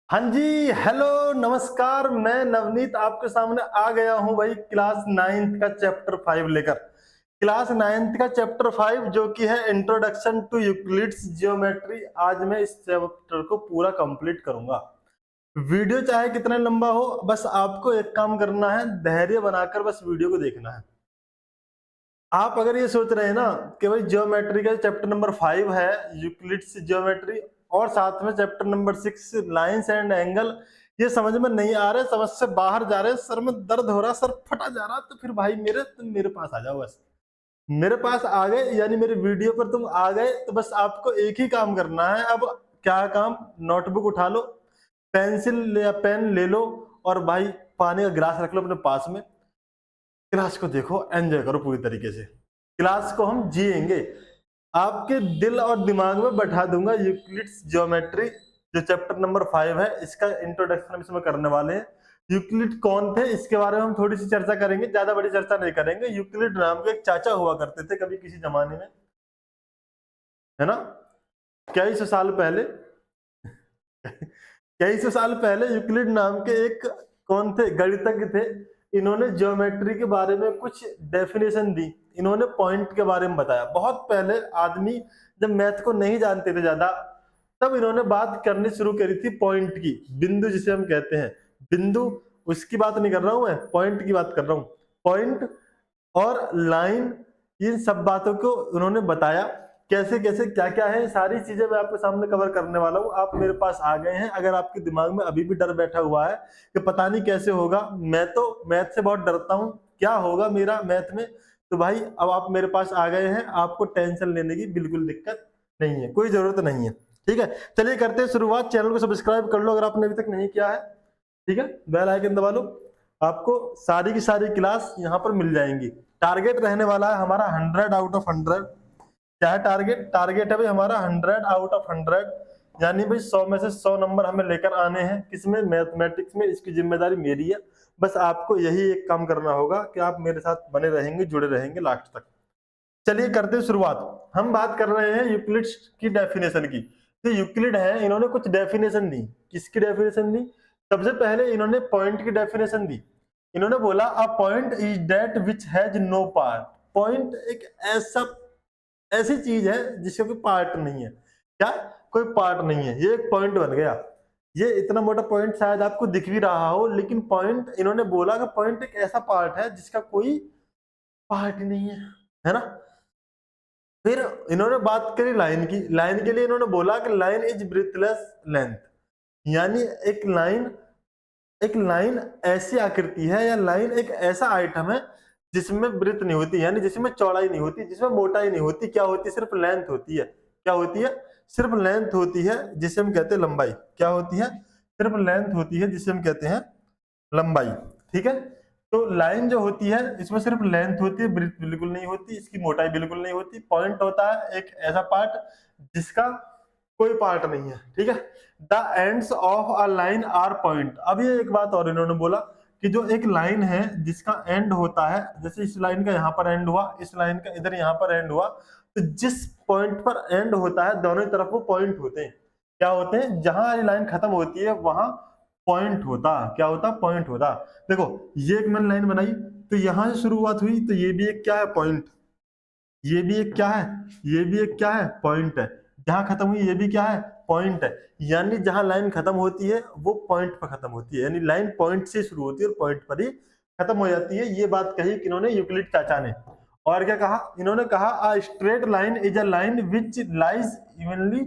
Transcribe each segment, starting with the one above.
हाँ जी, हेलो, नमस्कार। मैं नवनीत आपके सामने आ गया हूँ भाई क्लास 9th का चैप्टर 5 लेकर। क्लास 9th का चैप्टर 5 जो कि है इंट्रोडक्शन टू यूक्लिड्स ज्योमेट्री। आज मैं इस चैप्टर को पूरा कंप्लीट करूंगा। वीडियो चाहे कितना लंबा हो, बस आपको एक काम करना है, धैर्य बनाकर बस वीडियो को देखना है। आप अगर ये सोच रहे हैं ना कि भाई ज्योमेट्री का चैप्टर नंबर 5 है यूक्लिड्स ज्योमेट्री, और साथ में chapter number 6 lines and angle, ये समझ में नहीं आ रहे, समझ से बाहर जा रहे, सर में दर्द हो रहा, सर फटा जा रहा, तो फिर भाई तुम मेरे पास आ जाओ। बस मेरे पास आ गए यानी मेरे वीडियो पर तुम आ गए, तो बस आपको एक ही काम करना है। अब क्या काम? नोटबुक उठा लो, पेंसिल या पेन ले लो, और भाई पानी का गिलास रख लो अपने पास में। क्लास को देखो, एंजॉय करो पूरी तरीके से। क्लास को हम जिएंगे। आपके दिल और दिमाग में बैठा दूंगा यूक्लिड्स ज्योमेट्री, जो चैप्टर नंबर 5 है, इसका इंट्रोडक्शन हम इसमें करने वाले हैं। यूक्लिड कौन थे इसके बारे में हम थोड़ी सी चर्चा करेंगे, ज्यादा बड़ी चर्चा नहीं करेंगे। यूक्लिड नाम के एक चाचा हुआ करते थे कभी किसी जमाने में, है ना, कई सौ साल पहले। कई सौ साल पहले यूक्लिड नाम के एक कौन थे, गणितज्ञ थे। इन्होंने ज्योमेट्री के बारे में कुछ डेफिनेशन दी। इन्होंने पॉइंट के बारे में बताया। बहुत पहले आदमी जब मैथ को नहीं जानते थे ज्यादा, तब इन्होंने बात करनी शुरू करी थी पॉइंट की, बिंदु जिसे हम कहते हैं। बिंदु, उसकी बात नहीं कर रहा हूं मैं, पॉइंट की बात कर रहा हूं। पॉइंट और लाइन, इन सब बातों को उन्होंने बताया। कैसे कैसे क्या क्या है, सारी चीजें मैं आपके सामने कवर करने वाला हूँ। आप मेरे पास आ गए हैं। अगर आपके दिमाग में अभी भी डर बैठा हुआ है कि पता नहीं कैसे होगा, मैं तो मैथ से बहुत डरता हूँ, क्या होगा मेरा मैथ में, तो भाई अब आप मेरे पास आ गए हैं। आपको टेंशन लेने की बिल्कुल दिक्कत नहीं है, कोई जरूरत नहीं है। ठीक है, चलिए करते हैं शुरुआत। चैनल को सब्सक्राइब कर लो अगर आपने अभी तक नहीं किया है। ठीक है, बेल आइकन दबा लो। आपको सारी की सारी क्लास यहाँ पर मिल जाएंगी। टारगेट रहने वाला है हमारा 100 आउट ऑफ 100। क्या है टारगेट? टारगेट है भाई हमारा 100 आउट ऑफ 100, यानी भाई 100 में से 100 नंबर हमें लेकर आने हैं। किसमें? मैथमेटिक्स में। इसकी जिम्मेदारी मेरी है। बस आपको यही एक काम करना होगा कि आप मेरे साथ बने रहेंगे, जुड़े रहेंगे लास्ट तक। चलिए करते हैं शुरुआत। हम बात कर रहे हैं यूक्लिड्स की डेफिनेशन की। तो यूक्लिड है, इन्होंने कुछ डेफिनेशन दी। किसकी डेफिनेशन दी? सबसे पहले इन्होंने पॉइंट की डेफिनेशन दी। इन्होंने बोला a point is that which has no part. Point एक ऐसा ऐसी चीज है जिसका कोई पार्ट नहीं है। क्या? कोई पार्ट नहीं है। ये एक पॉइंट बन गया। ये इतना मोटा पॉइंट शायद आपको दिख भी रहा हो, लेकिन पॉइंट, इन्होंने बोला कि पॉइंट एक ऐसा पार्ट है जिसका कोई पार्ट ही नहीं है ना। फिर इन्होंने बात करी लाइन की। लाइन के लिए इन्होंने बोला कि लाइन इज ब्रेथलेस लेंथ, यानी एक लाइन ऐसी आकृति है, या लाइन एक ऐसा आइटम है जिसमें ब्रेथ नहीं होती, यानी जिसमें चौड़ाई नहीं होती, जिसमें मोटाई नहीं होती। क्या होती है? सिर्फ लेंथ होती है। क्या होती है? सिर्फ लेंथ होती है, जिसे हम कहते हैं लंबाई। क्या होती है? सिर्फ लेंथ होती है, जिसे हम कहते हैं लंबाई। ठीक है, तो लाइन जो होती है इसमें सिर्फ लेंथ होती है, ब्रेथ बिल्कुल नहीं होती, इसकी मोटाई बिल्कुल नहीं होती। पॉइंट होता है एक ऐसा पार्ट जिसका कोई पार्ट नहीं है। ठीक है, the ends of a line are point. अब ये एक बात और इन्होंने बोला कि जो एक लाइन है जिसका एंड होता है, जैसे इस लाइन का यहाँ पर एंड हुआ, इस लाइन का इधर यहाँ पर एंड हुआ, तो जिस पॉइंट पर एंड होता है दोनों तरफ वो पॉइंट होते हैं। क्या होते हैं? जहां ये लाइन खत्म होती है वहां पॉइंट होता। क्या होता? पॉइंट होता। देखो, ये एक मैंने लाइन बनाई, तो यहां से शुरुआत हुई, तो ये भी एक क्या है? पॉइंट। ये भी एक क्या है? ये भी एक क्या है? पॉइंट है। जहां खत्म हुई ये भी क्या है? पॉइंट है। यानी जहां लाइन खत्म होती है वो पॉइंट पर खत्म होती है, यानी लाइन पॉइंट से शुरू होती है और पॉइंट पर ही खत्म हो जाती है। ये बात कही किन्होंने? यूक्लिड चाचा ने। और क्या कहा इन्होंने? कहा a straight line is a line which lies evenly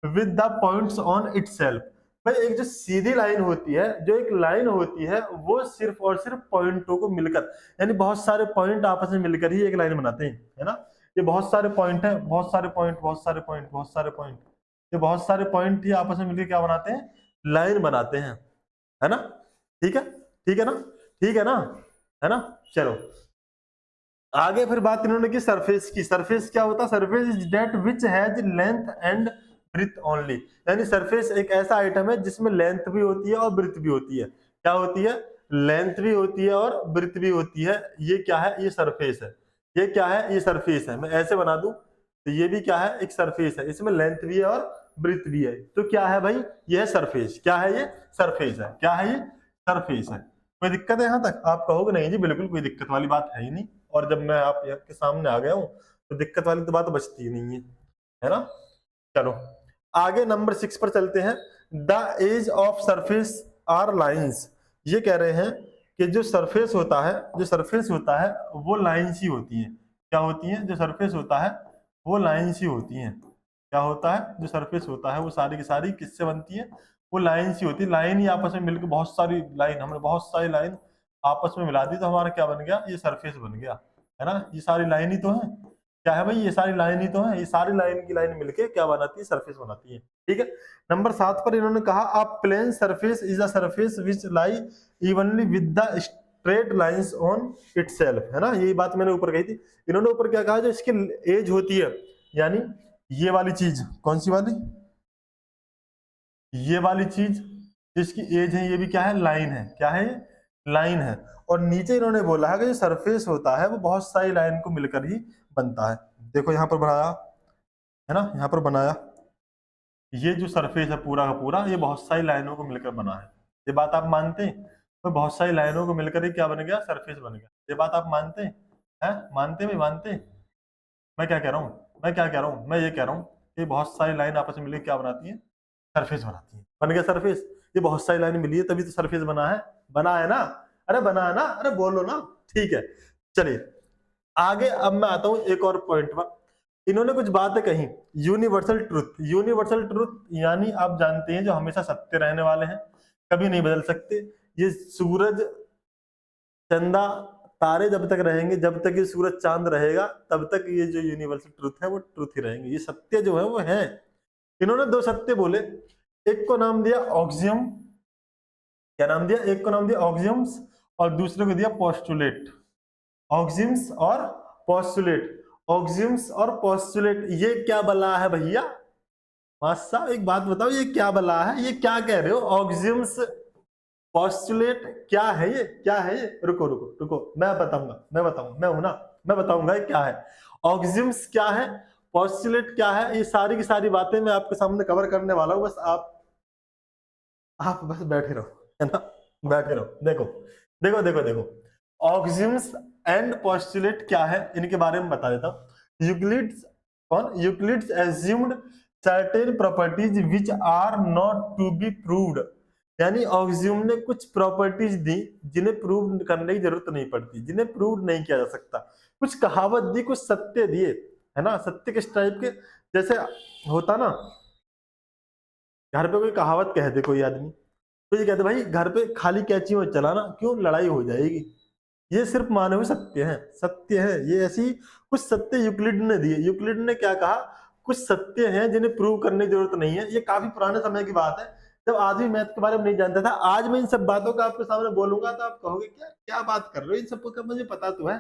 with the points on itself. भाई एक जो सीधी लाइन होती है, जो एक लाइन होती है, वो सिर्फ और सिर्फ पॉइंटों को मिलकर, यानी बहुत सारे पॉइंट आपस में मिलकर ही एक लाइन बनाते हैं, है ना। ये बहुत सारे पॉइंट है, बहुत सारे पॉइंट, बहुत सारे पॉइंट, बहुत सारे पॉइंट, ये बहुत सारे पॉइंट ही आपस में मिलकर क्या बनाते हैं? लाइन बनाते हैं, है ना। ठीक है, ठीक है ना, ठीक है ना, है ना। चलो आगे फिर बात इन्होंने की सरफेस की। सरफेस क्या होता है? Surface is that which has length and breadth only. यानी सरफेस एक ऐसा आइटम है जिसमें लेंथ भी होती है और ब्रेथ भी होती है। क्या होती है? लेंथ भी होती है और ब्रेथ भी होती है। ये क्या है? ये सरफेस है। ये क्या है? ये सरफेस है। मैं ऐसे बना दूं तो ये भी क्या है? एक सरफेस है, इसमें लेंथ भी है और वृत्त भी है। तो क्या है भाई, ये है सरफेस। क्या है ये, सरफेस है। क्या है ये, सरफेस है। कोई दिक्कत है यहाँ तक? आप कहोगे नहीं जी बिल्कुल कोई दिक्कत वाली बात है ही नहीं, और जब मैं आपके सामने आ गया हूँ तो दिक्कत वाली तो बात बचती ही नहीं है ना। चलो आगे नंबर 6 पर चलते हैं। The edge of surface are lines. ये कह रहे हैं कि जो सरफेस होता है, जो सरफेस होता है वो लाइंस ही होती है। क्या होती है, जो सरफेस होता है वो लाइंस ही होती है। क्या होता है, जो सरफेस होता है वो सारी की सारी किससे बनती है, वो लाइंस ही होती है। लाइन ही आपस में मिलकर, बहुत सारी लाइन, हमने बहुत सारी लाइन आपस में मिला दी तो हमारा क्या बन गया, ये सरफेस बन गया, है ना। ये सारी लाइन ही तो है। क्या है भाई, ये सारी लाइन ही तो है। ये सारी लाइन की लाइन मिलके क्या बनाती है, सरफेस बनाती है। ठीक है। नंबर 7 पर इन्होंने कहा a plane surface is a surface which lie evenly with the straight lines on itself, है ना। यही बात मैंने ऊपर कही थी। इन्होंने ऊपर क्या कहा, जो इसकी एज होती है, यानी ये वाली चीज, कौन सी वाली, ये वाली चीज जिसकी एज है, ये भी क्या है, लाइन है। क्या है, लाइन है। और नीचे इन्होंने बोला है कि जो सरफेस होता है वो बहुत सारी लाइन को मिलकर ही बनता है। देखो यहाँ पर बनाया है ना, यहाँ पर बनाया, ये जो सरफेस है पूरा का पूरा, ये बहुत सारी लाइनों को मिलकर बना है। ये बात आप मानते हैं? तो बहुत सारी लाइनों को मिलकर ही क्या बन गया, सरफेस बन गया। ये बात आप मानते हैं? मानते भी मानते हैं? मैं क्या कह रहा हूँ, मैं क्या कह रहा हूँ, मैं ये कह रहा हूँ कि बहुत सारी लाइन आपस में मिलकर क्या बनाती है, सरफेस बनाती है। बन गया सरफेस। ये बहुत सारी लाइन मिली है तभी तो सरफेस बना है। बना है ना, अरे बना है ना, अरे बोलो ना। ठीक है, चलिए आगे अब मैं आता हूं एक और पॉइंट पर। इन्होंने कुछ बातें कही, यूनिवर्सल ट्रुथ। यूनिवर्सल ट्रुथ यानी आप जानते हैं जो हमेशा सत्य रहने वाले हैं, कभी नहीं बदल सकते। ये सूरज, चंदा, तारे जब तक रहेंगे, जब तक ये सूरज चांद रहेगा तब तक ये जो यूनिवर्सल ट्रुथ है वो ट्रुथ ही रहेंगे। ये सत्य जो है वो है। इन्होंने दो सत्य बोले, एक को नाम दिया ऑक्सियम, क्या नाम दिया, एक को नाम दिया ऑक्सियम्स और दूसरे को दिया पोस्टुलेट। ऑक्सियम्स और पोस्टुलेट, ऑक्सियम्स और पोस्टुलेट, ये क्या बला है भैया? मास्टर साहब एक बात बताओ, ये क्या बला है, ये क्या कह रहे हो? ऑक्सियम्स पोस्टुलेट क्या है, ये क्या है ये? रुको रुको रुको, मैं बताऊंगा, मैं बताऊंगा, मैं हूं ना, मैं बताऊंगा ये क्या है। ऑक्सियम्स क्या है, पोस्टुलेट क्या है, ये सारी की सारी बातें मैं आपके सामने कवर करने वाला हूं। बस आप बस बैठे रहो, है ना, बैठे रहो। देखो देखो देखो देखो, ऑक्सियम्स एंड पोस्टुलेट क्या है, इनके बारे में बता देता हूं। यूक्लिड्स, कौन, Euclid's assumed certain properties which are not to be proved. यानी ऑक्सियम ने कुछ प्रॉपर्टीज दी जिन्हें प्रूव करने की जरूरत नहीं पड़ती, जिन्हें प्रूव नहीं किया जा सकता। कुछ कहावत दी, कुछ सत्य दिए, है ना। सत्य किस टाइप के, जैसे होता ना, घर पे कोई कहावत कह दे कोई आदमी, तो ये कहते भाई घर पे खाली कैंची मत चलाना, क्यों, लड़ाई हो जाएगी। ये सिर्फ माने हुए सत्य है, सत्य है ये। ऐसी कुछ सत्य यूक्लिड ने दिए। यूक्लिड ने क्या कहा, कुछ सत्य हैं जिन्हें प्रूव करने की जरूरत नहीं है। ये काफी पुराने समय की बात है, जब आदमी मैथ के बारे में नहीं जानता था। आज मैं इन सब बातों का आपके सामने बोलूंगा तो आप कहोगे क्या क्या बात कर रहे हो, इन सब का मुझे पता तो है।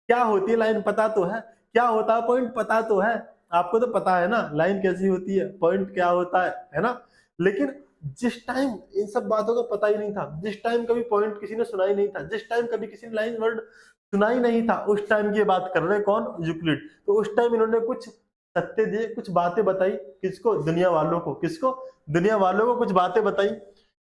क्या होती है लाइन पता तो है, क्या होता है पॉइंट पता तो है। आपको तो पता है ना लाइन कैसी होती है, पॉइंट क्या होता है ना। लेकिन जिस टाइम इन सब बातों का पता ही नहीं था, जिस टाइम कभी पॉइंट किसी ने सुना ही नहीं था, जिस टाइम कभी किसी ने लाइन वर्ड सुना ही नहीं था, उस टाइम की ये बात कर रहे हैं कौन, यूक्लिड। तो उस टाइम इन्होंने कुछ सत्य दिए, कुछ बातें बताई, किसको, दुनिया वालों को। किसको, दुनिया वालों को कुछ बातें बताई।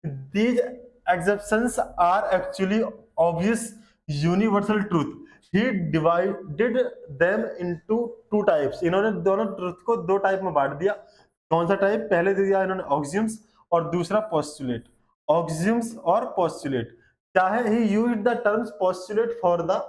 These exceptions are actually obvious universal truth, he divided them into two types. इन्होंने दोनों ट्रुथ को दो टाइप में बांट दिया। कौन सा टाइप, पहले दे दिया इन्होंने ऑक्सियम्स और दूसरा पोस्टुलेट। ऑक्सियम्स और पोस्टुलेट क्या है, he used the terms postulate for the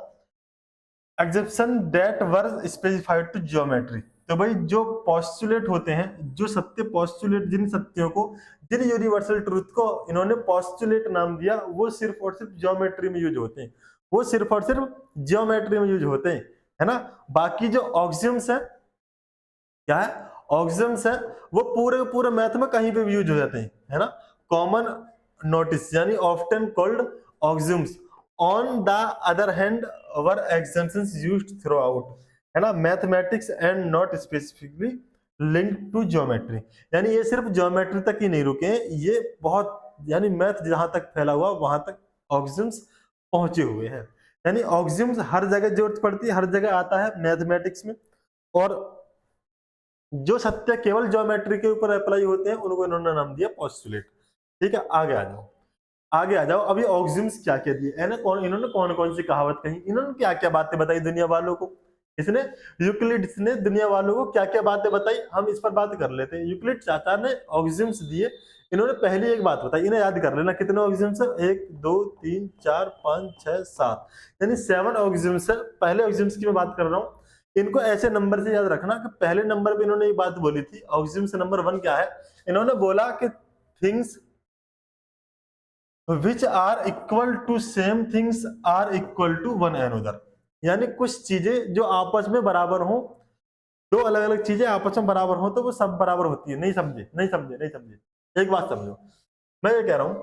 exception that were specified to geometry. तो भाई जो पोस्टुलेट होते हैं, जो सत्य पोस्टुलेट, जिन सत्यों को, जिन यूनिवर्सल ट्रूथ को इन्होंने पोस्टुलेट नाम दिया, वो सिर्फ और सिर्फ ज्योमेट्री में यूज होते हैं। वो सिर्फ और सिर्फ ज्योमेट्री में यूज होते हैं, है ना। बाकी जो ऑक्सियम्स है, क्या है, ऑक्सियम्स है, वो पूरे पूरे मैथ में कहीं पे भी यूज हो जाते हैं, है ना। कॉमन नोटिस यानी often called axioms. On the other hand were examples used throughout, है ना, mathematics and not specifically link to geometry. यानी ये सिर्फ ज्योमेट्री तक ही नहीं रुके, ये बहुत, यानी मैथ जहां तक फैला हुआ वहां तक ऑक्सियम्स पहुंचे हुए हैं। यानी ऑक्सियम्स हर जगह जरूरत पड़ती है, हर जगह आता है मैथमेटिक्स में। और जो सत्य केवल ज्योमेट्री के ऊपर अप्लाई होते हैं उनको इन्होंने नाम दिया पोस्टुलेट। ठीक है, आगे आ जाओ, आगे आ जाओ। अभी ऑक्सिम्स क्या क्या दिए है ना, इन्होंने कौन कौन सी कहावत कही, इन्होंने क्या क्या बातें बताई दुनिया वालों को, इसने यूक्लिड्स ने दुनिया वालों को क्या क्या बातें बताई, हम इस पर बात कर लेते हैं। यूक्लिड चाचा ने ऑक्सिम्स दिए, इन्होंने पहली एक बात बताई, इन्हें याद कर लेना कितने ऑक्सिम्स है, 1 2 3 4 5 6 7, यानी 7 ऑक्सिम्स है। पहले ऑक्सिम्स की मैं बात कर रहा हूँ, इनको ऐसे नंबर से याद रखना कि पहले नंबर पे इन्होंने ये बात बोली थी। ऑक्सिम्स नंबर 1 क्या है, इन्होंने बोला कि things which are equal to same things are equal to one another, यानी कुछ चीजें जो आपस में बराबर हो, दो अलग अलग चीजें आपस में बराबर हो तो वो सब बराबर होती है। नहीं समझे, नहीं समझे, नहीं समझे, एक बात समझो, मैं ये कह रहा हूं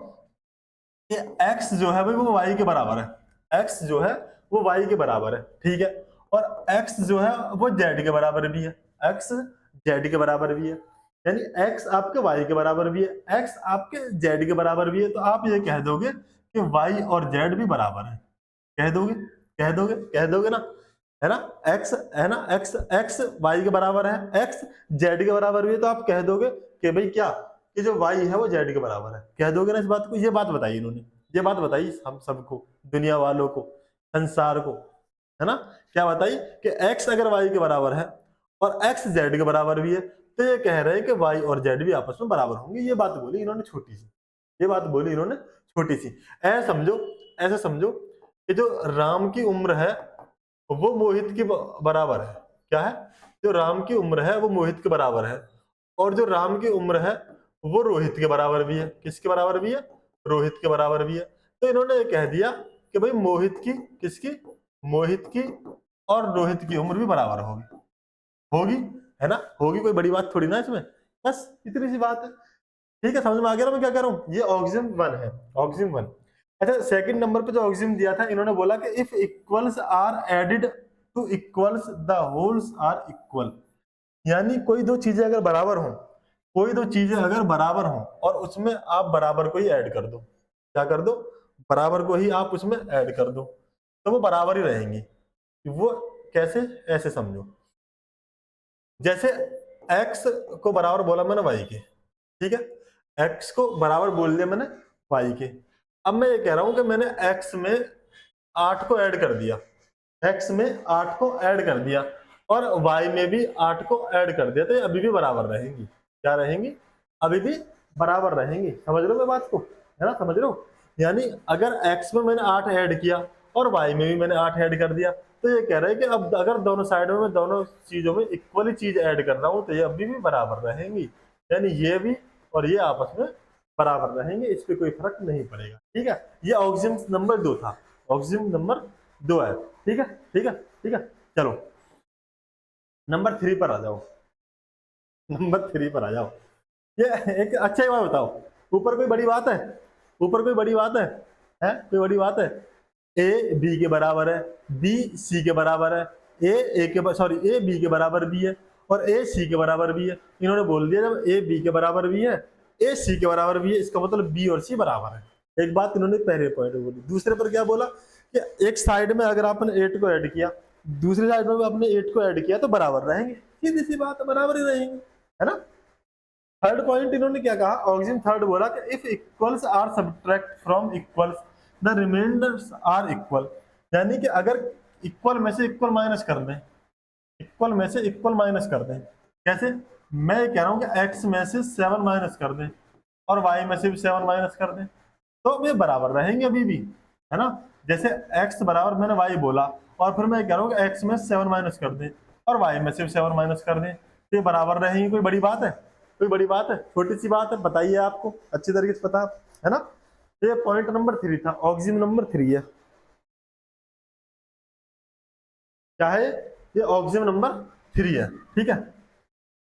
कि x जो है भाई वो y के बराबर है, x जो है वो y के बराबर है, ठीक है, और x जो है वो z के बराबर भी है, x z के बराबर भी है, यानी x आपके y के बराबर भी है, x आपके z के बराबर भी है, तो आप ये कह दोगे कि y और z भी बराबर है, कह दोगे, कह दोगे, कह दोगे ना, है ना, x है ना, x y के बराबर है, x z के बराबर भी है, तो आप कह दोगे कि भाई क्या, कि जो y है वो z के बराबर है, कह दोगे ना इस बात को। ये बात बताई इन्होंने, ये बात बताई हम सबको, दुनिया वालों को, संसार को, है ना, क्या बताई कि x अगर y के बराबर है और x z के बराबर भी है, तो ये कह रहे हैं कि y और z भी आपस में बराबर होंगे। ये बात बोली इन्होंने छोटी सी, ये बात बोली इन्होंने छोटी सी। ऐसे समझो, ऐसे समझो कि जो राम की उम्र है वो मोहित के बराबर है, क्या है, जो राम की उम्र है वो मोहित के बराबर है, और जो राम की उम्र है वो रोहित के बराबर भी है। किसके बराबर भी है, रोहित के बराबर भी है। तो इन्होंने ये कह दिया कि भाई मोहित की, किसकी, मोहित की और रोहित की उम्र भी बराबर होगी, होगी, है ना, होगी, कोई बड़ी बात थोड़ी ना इसमें, बस इतनी सी बात है। ठीक है, समझ में आ गया ना मैं क्या कह रहा हूँ, ये ऑक्सिम 1 है, ऑक्सिम 1। अच्छा, सेकंड नंबर पे जो ऑक्सिम दिया था, इन्होंने बोला कि if equals are added to equals the wholes are equal, यानी कोई दो चीजें अगर बराबर हो, कोई दो चीजें अगर बराबर हो और उसमें आप बराबर को ही ऐड कर दो, क्या कर दो, बराबर को ही आप उसमें ऐड कर दो, तो वो बराबर ही रहेंगी। वो कैसे, ऐसे समझो, जैसे x को बराबर बोला मैंने y के, ठीक है, x को बराबर बोल दिया मैंने y के। अब मैं ये कह रहा हूं कि मैंने x में 8 को ऐड कर दिया, x में 8 को ऐड कर दिया और y में भी 8 को ऐड कर दिया, तो ये अभी भी बराबर रहेंगी, क्या रहेंगी, अभी भी बराबर रहेंगी। समझ रहे हो मैं बात को, है ना, समझ रहे हो, यानी अगर x में मैंने 8 ऐड किया और y में भी मैंने 8 ऐड कर दिया, तो ये कह रहा है कि अब अगर दोनों साइडों में, दोनों चीजों में इक्वली चीज ऐड कर रहा हूं तो ये अभी भी बराबर रहेंगी, यानी ये भी और ये आपस में बराबर रहेंगे, इस पे कोई फर्क नहीं पड़ेगा। ठीक है, ये ऑक्सिम नंबर 2 था, ऑक्सिम नंबर 2 है। ठीक है, ठीक है, ठीक है, चलो नंबर 3 पर आ जाओ, नंबर 3 पर आ जाओ। ये एक अच्छा, एक बात बताओ, ऊपर कोई बड़ी बात है, ऊपर कोई बड़ी बात है कोई बड़ी बात है, ए बी के बराबर है, बी सी के बराबर है, ए के सॉरी ए बी के बराबर भी है और ए सी के बराबर भी है। इन्होंने बोल दिया जब ए बी के बराबर भी है, ए सी के बराबर भी है, इसका मतलब बी और सी बराबर है। एक बात इन्होंने पहले पॉइंट बोली। दूसरे पर क्या बोला कि एक साइड में अगर आपने 8 को ऐड किया, दूसरी साइड में आपने 8 को ऐड किया तो बराबर रहेंगे, सीधी सी बात है, बराबर ही रहेंगे, है ना। थर्ड पॉइंट इन्होंने क्या कहा, ऑक्सिम थर्ड बोला कि if equals are subtract from equals the remainders are equal, यानी कि अगर इक्वल में से इक्वल माइनस कर दें, इक्वल में से इक्वल माइनस कर दें, कैसे, मैं ये कह रहा हूं कि x में से 7 माइनस कर दें और y में से भी 7 माइनस कर दें, तो ये बराबर रहेंगे अभी भी, है ना। जैसे x बराबर मैंने y बोला और फिर मैं कह रहा हूँ कि x में 7 माइनस कर दें और y में से भी 7 माइनस कर दें, तो ये बराबर रहेंगे। कोई बड़ी बात है, कोई बड़ी बात है, छोटी सी बात है, बताइए, आपको अच्छी तरीके से पता है ना। तो ये पॉइंट नंबर 3 था, ऑक्सिम नंबर 3 है, क्या है, ये ऑक्सिम नंबर 3 है। ठीक है,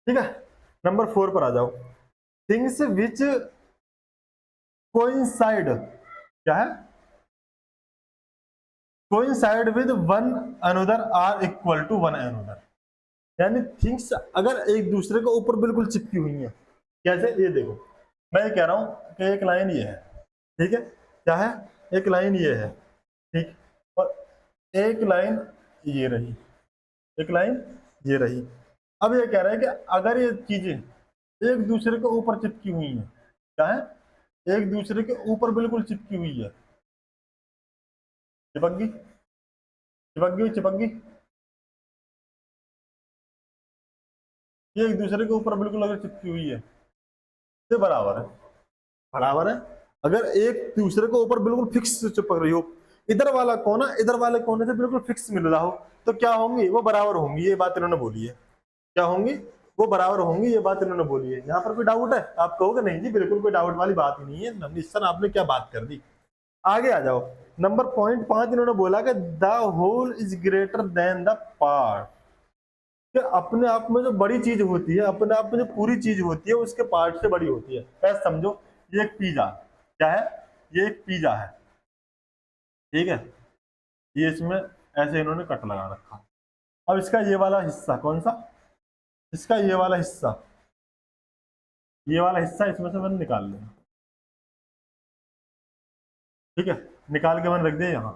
ठीक है, नंबर 4 पर आ जाओ, थिंग्स विच कोइंसाइड, क्या है, coincide with one another are equal to one another, यानी थिंग्स अगर एक दूसरे के ऊपर बिल्कुल चिपकी हुई हैं, कैसे, ये देखो, मैं ये कह रहा हूं कि एक लाइन ये है, ठीक है, क्या है, एक लाइन ये है, ठीक, और एक लाइन ये रही, एक लाइन ये रही। अब ये कह रहा है कि अगर ये चीजें एक दूसरे के ऊपर चिपकी हुई है, क्या है, एक दूसरे के ऊपर बिल्कुल चिपकी हुई है, चिपक गई, चिपक गई, चिपक गई, ये एक दूसरे के ऊपर बिल्कुल अगर चिपकी हुई है तो बराबर है, बराबर है। अगर एक दूसरे के ऊपर बिल्कुल फिक्स चिपक रही हो, इधर वाला कोना इधर वाले कोने से बिल्कुल फिक्स मिल रहा हो, तो क्या होंगी, वो बराबर होंगी, ये बात इन्होंने बोली है। क्या होंगी, वो बराबर होंगी, ये बात इन्होंने बोली है। यहाँ पर कोई डाउट है? आप कहोगे नहीं जी बिल्कुल कोई डाउट वाली बात ही नहीं है, निश्चन आपने क्या बात कर दी। आगे आ जाओ, नंबर पॉइंट 5 इन्होंने बोला कि the whole is greater than the part, कि अपने आप में जो बड़ी चीज होती है, अपने आप में जो पूरी चीज होती है उसके पार्ट से बड़ी होती है। ऐसे समझो, ये एक पिज्जा, क्या है, ये एक पिज्जा है, ठीक है, ये इसमें ऐसे इन्होंने कट लगा रखा। अब इसका ये वाला हिस्सा कौन सा, इसका ये वाला हिस्सा, ये वाला हिस्सा इसमें से मैंने निकाल लिया, ठीक है, निकाल के मैंने रख दिया यहाँ,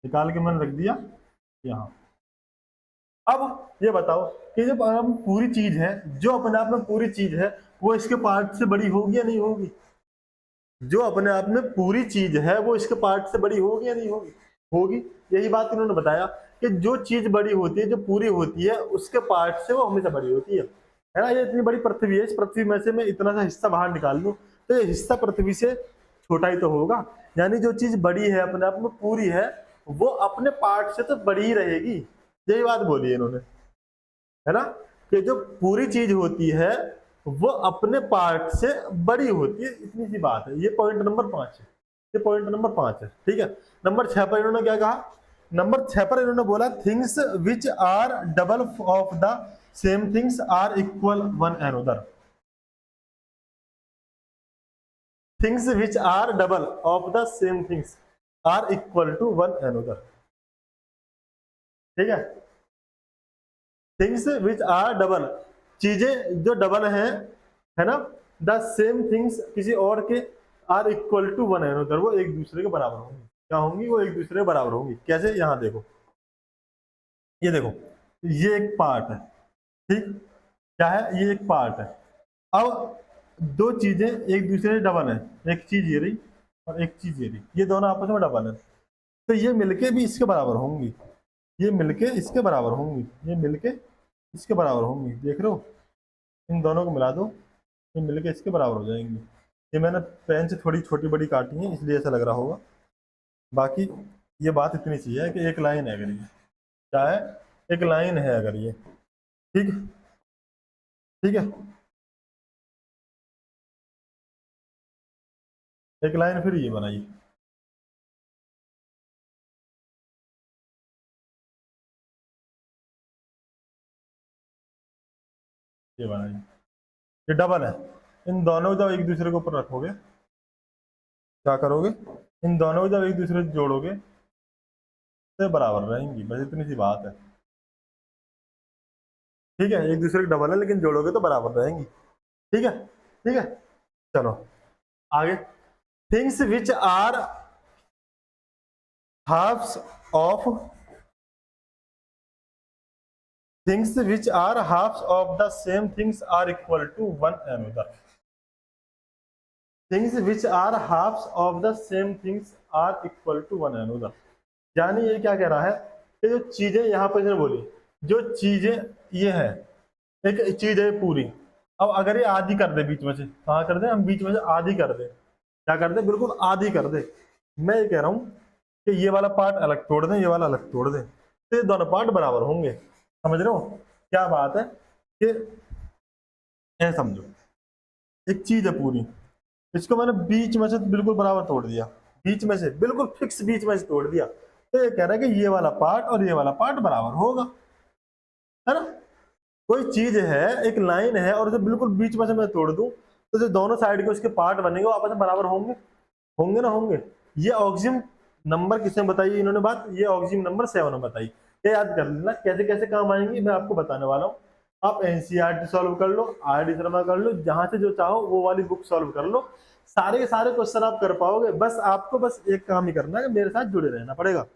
निकाल के मैंने रख दिया यहाँ। अब ये बताओ कि जब हम पूरी चीज है, जो अपने आप में पूरी चीज है, वो इसके पार्ट से बड़ी होगी या नहीं होगी? जो अपने आप में पूरी चीज है वो इसके पार्ट से बड़ी होगी या नहीं होगी? होगी। यही बात इन्होंने बताया कि जो चीज बड़ी होती है, जो पूरी होती है, उसके पार्ट से वो हमेशा बड़ी होती है ना। ये इतनी बड़ी पृथ्वी है, इस पृथ्वी में से मैं इतना सा हिस्सा बाहर निकाल लूं तो ये हिस्सा पृथ्वी से छोटा ही तो होगा। यानी जो चीज बड़ी है, अपने आप में पूरी है, वो अपने पार्ट से तो बड़ी ही रहेगी। यही बात बोली है इन्होंने, है ना, कि जो पूरी चीज होती है वो अपने पार्ट से बड़ी होती है, इतनी सी बात है। ये पॉइंट नंबर 5 है, ये पॉइंट नंबर 5 है, ठीक है। नंबर 6 पर इन्होंने क्या कहा, नंबर 6 पर इन्होंने बोला things which are double of the same things are equal one another, things which are double of the same things are equal to one another, ठीक है। थिंग्स विच आर डबल, चीजें जो डबल हैं, है ना, द सेम थिंग्स किसी और के, are equal to one another, वो एक दूसरे के बराबर होंगी। क्या होंगी, वो एक दूसरे के बराबर होंगी। कैसे, यहाँ देखो, ये देखो, ये एक पार्ट है, ठीक, क्या है, ये एक पार्ट है। अब दो चीजें एक दूसरे से डबल है, एक चीज ये रही और एक चीज ये रही, ये दोनों आपस में डबल है, तो ये मिलके भी इसके बराबर होंगी, ये मिलके इसके बराबर होंगी, ये मिलके इसके बराबर होंगी। देख रहे हो, इन दोनों को मिला दो, ये मिलके इसके बराबर हो जाएंगी। ये मैंने पेन से थोड़ी छोटी बड़ी काटी है इसलिए ऐसा लग रहा होगा, बाकी ये बात इतनी सी है कि एक लाइन है, अगर ये क्या है, एक लाइन है अगर ये, ठीक, ठीक है, एक लाइन फिर ये बनाई, ये बनाई, ये डबल है। इन दोनों को जब एक दूसरे के ऊपर रखोगे, क्या करोगे, इन दोनों को जब एक दूसरे से जोड़ोगे तो बराबर रहेंगी, बस इतनी सी बात है, ठीक है। एक दूसरे के डबल है लेकिन जोड़ोगे तो बराबर रहेंगी, ठीक है, ठीक है। चलो आगे, things which are halves of, things which are halves of the same things are equal to one another, things which are halves of the same things are equal to one another. यानी ये क्या कह रहा है कि जो चीजें यहाँ पर इसने बोली, जो चीजें ये है, एक चीज है पूरी, अब अगर ये आधी कर दे बीच में से, कहाँ कर दे, हम बीच में से आधी कर दे, क्या कर दे, बिल्कुल आधी कर दे, मैं ये कह रहा हूँ कि ये वाला पार्ट अलग तोड़ दें, ये वाला अलग तोड़ दें, तो ये दोनों पार्ट बराबर होंगे। समझ रहे हो क्या बात है, कि ये समझो, एक चीज है पूरी, इसको मैंने बीच में से बिल्कुल बराबर तोड़ दिया, बीच में से बिल्कुल फिक्स बीच में से तोड़ दिया, तो ये कह रहा है कि ये वाला पार्ट और ये वाला पार्ट बराबर होगा, है ना। कोई चीज है, एक लाइन है, और जो बिल्कुल बीच में से मैं तोड़ दूं तो जो दोनों साइड के उसके पार्ट बनेंगे वो आपस में बराबर होंगे, होंगे ना होंगे। ये ऑक्सिजन नंबर किसने बताई इन्होंने बात, ये ऑक्सिजन नंबर 7 ने बताई। ये याद कर लेना, कैसे कैसे काम आएंगी मैं आपको बताने वाला हूँ। आप एनसीईआरटी सॉल्व कर लो, आर डी शर्मा कर लो, जहां से जो चाहो वो वाली बुक सॉल्व कर लो, सारे के सारे क्वेश्चन आप कर पाओगे। बस आपको बस एक काम ही करना है, मेरे साथ जुड़े रहना पड़ेगा।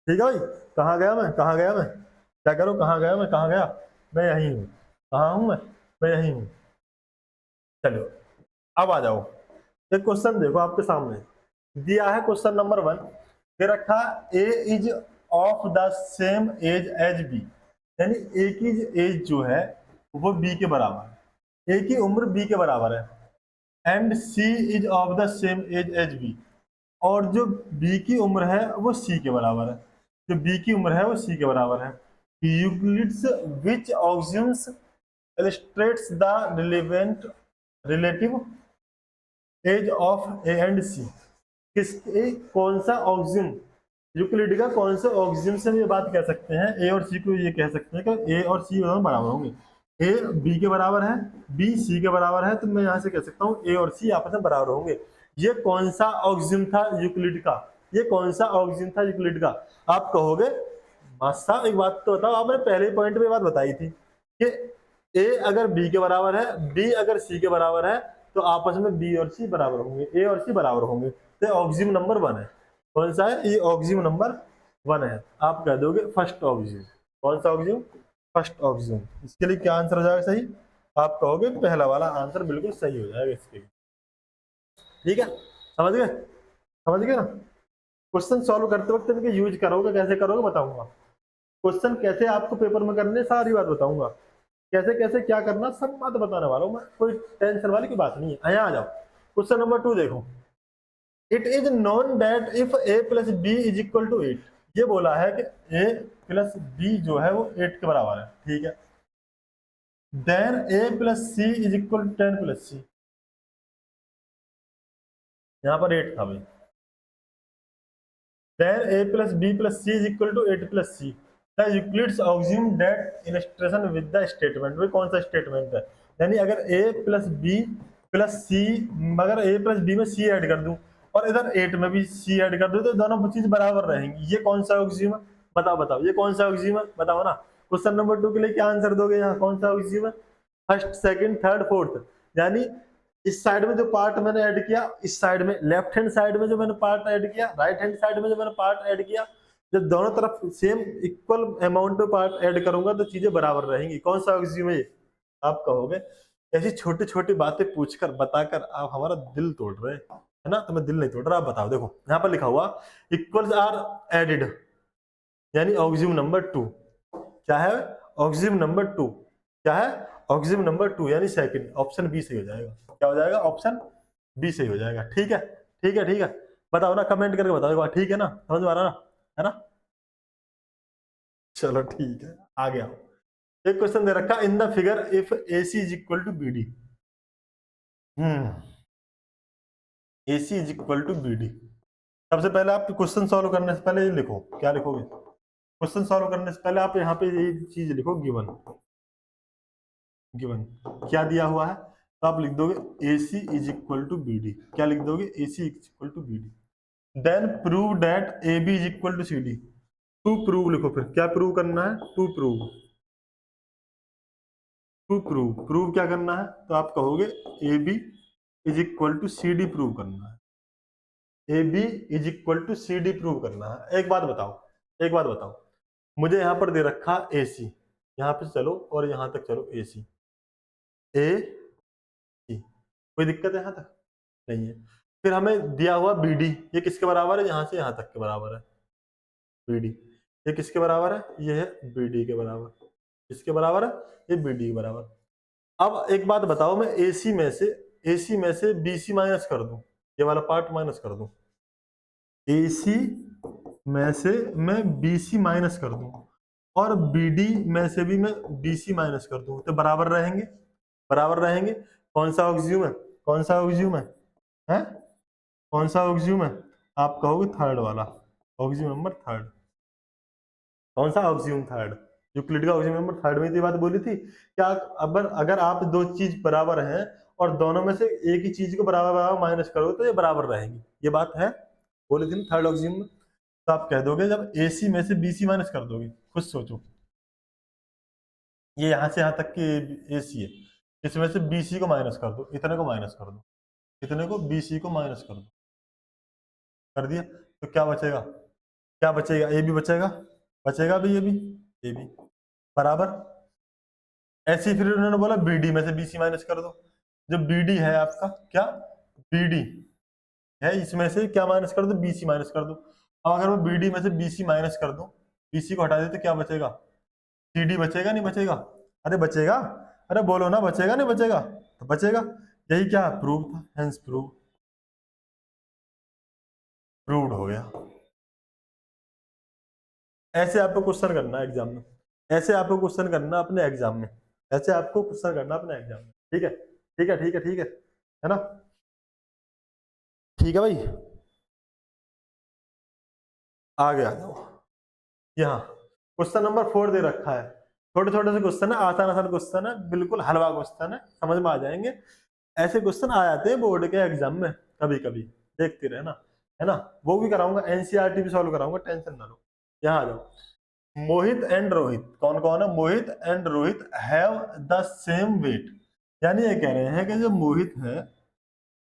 ठीक है भाई। कहाँ गया मैं, कहाँ गया मैं, क्या करूँ, कहाँ गया मैं, कहाँ गया, मैं यहीं हूँ। कहाँ हूँ मैं यहीं हूँ। चलो अब आ जाओ, एक क्वेश्चन देखो आपके सामने दिया है, क्वेश्चन नंबर 1 दे रखा, A is of the same age as B, यानी ए की एज जो है वो बी के बराबर है, ए की उम्र बी के बराबर है, and C is of the same age as B, और जो बी की उम्र है वो सी के बराबर है, जो बी की उम्र है वो सी के बराबर है। Euclid's which axioms illustrates the relevant relative age of A and C, किसके कौन सा ऑक्सिम, यूक्लिड का कौन सा ऑक्सिम से हम ये बात कह सकते हैं, ए और सी को ये कह सकते हैं कि ए और सी दोनों बराबर होंगे, ए बी के बराबर है, बी सी के बराबर है, तो मैं यहाँ से कह सकता हूँ ए और सी आपस में बराबर होंगे। ये कौन सा ऑक्सिम था यूक्लिड का, ये कौन सा ऑक्सिम था यूक्लिड का। आप कहोगे मास्टर साहब एक बात तो बताओ, आपने पहले पॉइंट में बात बताई थी कि ए अगर बी के बराबर है, बी अगर सी के बराबर है, तो आपस में बी और सी बराबर होंगे, ए और सी बराबर होंगे, तो ऑक्सिम नंबर 1 है। कौन सा है ये, ऑक्सिम नंबर 1 है। आप कह दोगे फर्स्ट ऑक्सिम। कौन सा ऑक्सिम, फर्स्ट ऑक्सिम। इसके लिए क्या आंसर हो जाएगा सही, आप कहोगे पहला वाला आंसर बिल्कुल सही हो जाएगा इसके लिए। ठीक है, समझ गए, समझ गए ना। क्वेश्चन सॉल्व करते वक्त इनके यूज करोगे, कैसे करोगे बताऊंगा, क्वेश्चन कैसे आपको पेपर में करने सारी बात बताऊंगा, कैसे कैसे क्या करना सब बात बताने वाला हूँ मैं, कोई टेंशन वाली की बात नहीं है। यहाँ आ जाओ, क्वेश्चन नंबर 2 देखो, it is known that if A plus B is equal to 8, ये बोला है कि ए प्लस बी जो है वो 8 के बराबर है, ठीक है, then A plus C is equal to 10 plus C, यहाँ पर 8 था भाई, then A plus B plus C is equal to 8 plus C, the Euclid's axiom that illustration with the statement, वो कौन सा स्टेटमेंट है, यानी अगर A plus B plus C, अगर ए प्लस बी में सी ऐड कर दूं और इधर 8 में भी सी ऐड कर दूं तो दोनों चीज बराबर रहेंगी, ये कौन सा ऑक्सिम है, बताओ बताओ ये कौन सा ऑक्सिम है, बताओ ना। क्वेश्चन नंबर 2 के लिए क्या आंसर दोगे, यहाँ कौन सा ऑक्सिम है, फर्स्ट सेकंड थर्ड फोर्थ, यानी इस साइड में जो पार्ट मैंने ऐड किया, इस साइड में लेफ्ट हैंड साइड में जो मैंने पार्ट ऐड किया, राइट हैंड साइड में जो मैंने पार्ट ऐड किया, जब दोनों तरफ सेम इक्वल अमाउंट में पार्ट ऐड करूंगा तो चीजें बराबर रहेंगी। कौन सा ऑक्सिम है ये, आप कहोगे ऐसी छोटी छोटी बातें पूछकर बताकर आप हमारा दिल तोड़ रहे है ना, तो मैं दिल नहीं तोड़ रहा, आप बताओ। देखो यहाँ पर लिखा हुआ इक्वल्स आर एडिड, यानी ऑक्सिम नंबर 2 क्या है, ऑक्सिम नंबर 2 क्या है, ऑक्सिम नंबर 2 यानी सेकंड, ऑप्शन बी सही हो जाएगा, क्या हो जाएगा, ऑप्शन बी सही हो जाएगा। ठीक है ठीक है ठीक है, बताओ ना, कमेंट करके बताओ एक बार, ठीक है ना, समझ में आ रहा ना, है ना। चलो ठीक है, आ गया। एक क्वेश्चन दे रखा, in the figure if A C is equal to B D, A C is equal to B D. सबसे पहले आप क्वेश्चन सॉल्व करने से पहले ये लिखो, क्या लिखोगे, क्वेश्चन सॉल्व करने से पहले आप यहाँ पे ये चीज लिखो, गिवन, गिवन क्या दिया हुआ है, तो आप लिख दोगे A C is equal to B D, क्या लिख दोगे, A C is equal to B D, then prove that A B is equal to C D, to prove लिखो, फिर क्या प्रूव करना है, to prove, to prove, prove क्या करना है, तो आप कहोगे A B is equal to C D prove करना है, A B is equal to C D prove करना है। एक बात बताओ, एक बात बताओ, मुझे यहाँ पर दे रखा ए सी, यहाँ पे चलो और यहाँ तक चलो, ए सी ए सी, कोई दिक्कत है यहाँ तक, नहीं है। फिर हमें दिया हुआ बी डी, ये किसके बराबर है, यहाँ से यहाँ तक के बराबर है, बी डी, ये किसके बराबर है, ये है बी डी के बराबर, किसके बराबर है, ये बी डी के बराबर। अब एक बात बताओ, मैं ए सी में से बी सी माइनस कर दूं, ये वाला पार्ट माइनस कर दूं, ए सी में से मैं बी सी माइनस कर दूं और बी डी में से भी मैं बी सी माइनस कर दूं, तो बराबर रहेंगे, बराबर रहेंगे। कौन सा ऑक्सियम है, कौन सा ऑक्सियम है, कौन सा ऑक्सियम है, आप कहोगे थर्ड वाला, ऑक्सियम नंबर थर्ड, कौन सा ऑक्सियम थर्ड, यूक्लिड का ऑक्सियम नंबर थर्ड में ये बात बोली थी क्या, अगर अगर आप दो चीज बराबर हैं और दोनों में से एक ही चीज को बराबर बराबर माइनस करो तो ये बराबर रहेंगी, ये बात है, बोली थी थर्ड ऑक्सियम में। तो आप कह दोगे जब ए सी में से बी सी माइनस कर दोगे, खुद सोचो, ये यहाँ से यहाँ तक की ए सी है, इसमें से बी सी को माइनस कर दो, इतने को माइनस कर दो, इतने को बी सी को माइनस कर दो, कर दिया, तो क्या बचेगा, क्या बचेगा, ए भी बचेगा, बचेगा भी ये भी बराबर। ऐसे ही फिर उन्होंने बोला बीडी में से बीसी माइनस कर दो। जो बीडी है आपका, क्या बीडी है, इसमें से क्या माइनस कर दो, बीसी माइनस कर दो। अब अगर मैं बीडी में से बीसी माइनस कर दूं, बीसी को हटा दे तो क्या बचेगा, सीडी बचेगा नहीं बचेगा, अरे बचेगा, अरे बोलो ना, बचेगा नहीं बचेगा, तो बचेगा। यही क्या प्रूव था, हेंस प्रूव, प्रूव्ड हो गया। ऐसे आपको क्वेश्चन करना है एग्जाम में, ऐसे आपको क्वेश्चन करना अपने एग्जाम में, ऐसे आपको क्वेश्चन करना अपने एग्जाम में। ठीक है, ठीक है, ठीक है, ठीक है ना, ठीक है भाई। आगे आ जाओ, यहाँ क्वेश्चन नंबर 4 दे रखा है। छोटे छोटे से क्वेश्चन है, आसान आसान क्वेश्चन है, बिल्कुल हलवा क्वेश्चन है, समझ में आ जाएंगे। ऐसे क्वेश्चन आ जाते हैं बोर्ड के एग्जाम में कभी कभी, देखते रहना, है ना। वो भी कराऊंगा, एनसीईआरटी भी सॉल्व कराऊंगा, टेंशन ना लो। यहाँ आ जाओ, मोहित एंड रोहित, कौन कौन है, Mohit and Rohit have the same weight. यानी ये कह रहे हैं कि जो मोहित है